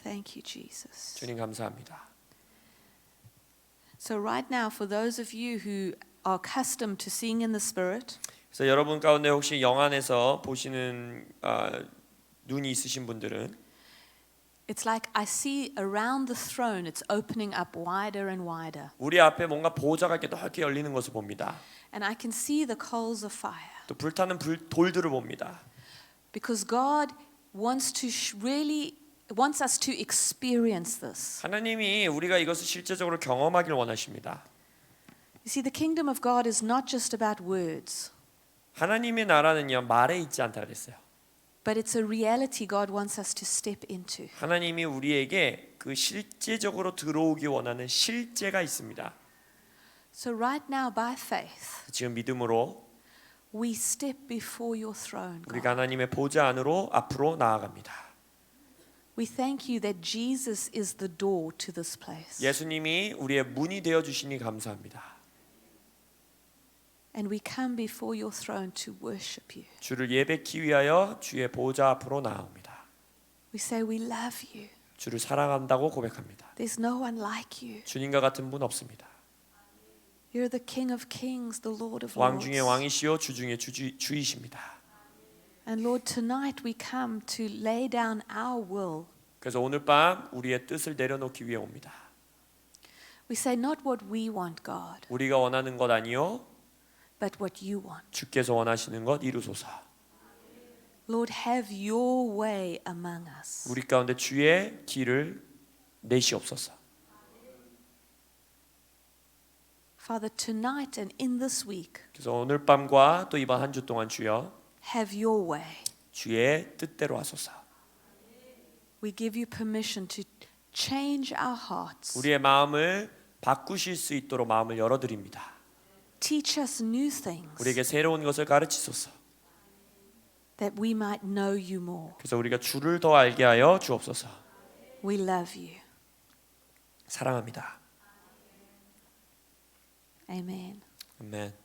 Thank you, Jesus. 주님 감사합니다. So right now, for those of you who are accustomed to seeing in the Spirit, 그래서 여러분 가운데 혹시 영안에서 보시는 눈이 있으신 분들은 it's like I see around the throne, it's opening up wider and wider. 우리 앞에 뭔가 보좌가 이렇게 넓게 열리는 것을 봅니다. And I can see the coals of fire. 또 불타는 돌들을 봅니다. Because God wants to really wants us to experience this. 하나님이 우리가 이것을 실제적으로 경험하길 원하십니다. You see, the kingdom of God is not just about words, 하나님의 나라는요 말에 있지 않다 그랬어요. but it's a reality God wants us to step into. 하나님이 우리에게 그 실제적으로 들어오기 원하는 실제가 있습니다. So right now, by faith, 지금 믿음으로 we step before your throne, God. 우리가 하나님의 보좌 안으로 앞으로 나아갑니다. We thank you that Jesus is the door to this place. 예수님이 우리의 문이 되어 주시니 감사합니다. And we come before your throne to worship you. 주를 예배하기 위하여 주의 보좌 앞으로 나아옵니다. We say we love you. 주를 사랑한다고 고백합니다. There's no one like you. 주님과 같은 분 없습니다. You're the King of Kings, the Lord of 왕 Lords. 중에 왕이시요 주 중에 주이십니다. And Lord, tonight we come to lay down our will. 그래서 오늘 밤 우리의 뜻을 내려놓기 위해 옵니다. We say not what we want, God, 우리가 원하는 것 아니요 but what you want. 주께서 원하시는 것 이루소서. Lord, have your way among us. 우리 가운데 주의 길을 내시옵소서. Father, tonight and in this week, 그래서 오늘 밤과 또 이번 한 주 동안 주여 have your way. 주의 뜻대로 하소서. We give you permission to change our hearts. 우리의 마음을 바꾸실 수 있도록 마음을 열어드립니다. Teach us new things 우리에게 새로운 것을 가르치소서. that we might know you more. 그래서 우리가 주를 더 알게 하여 주옵소서. We love you. 사랑합니다. Amen. 아멘.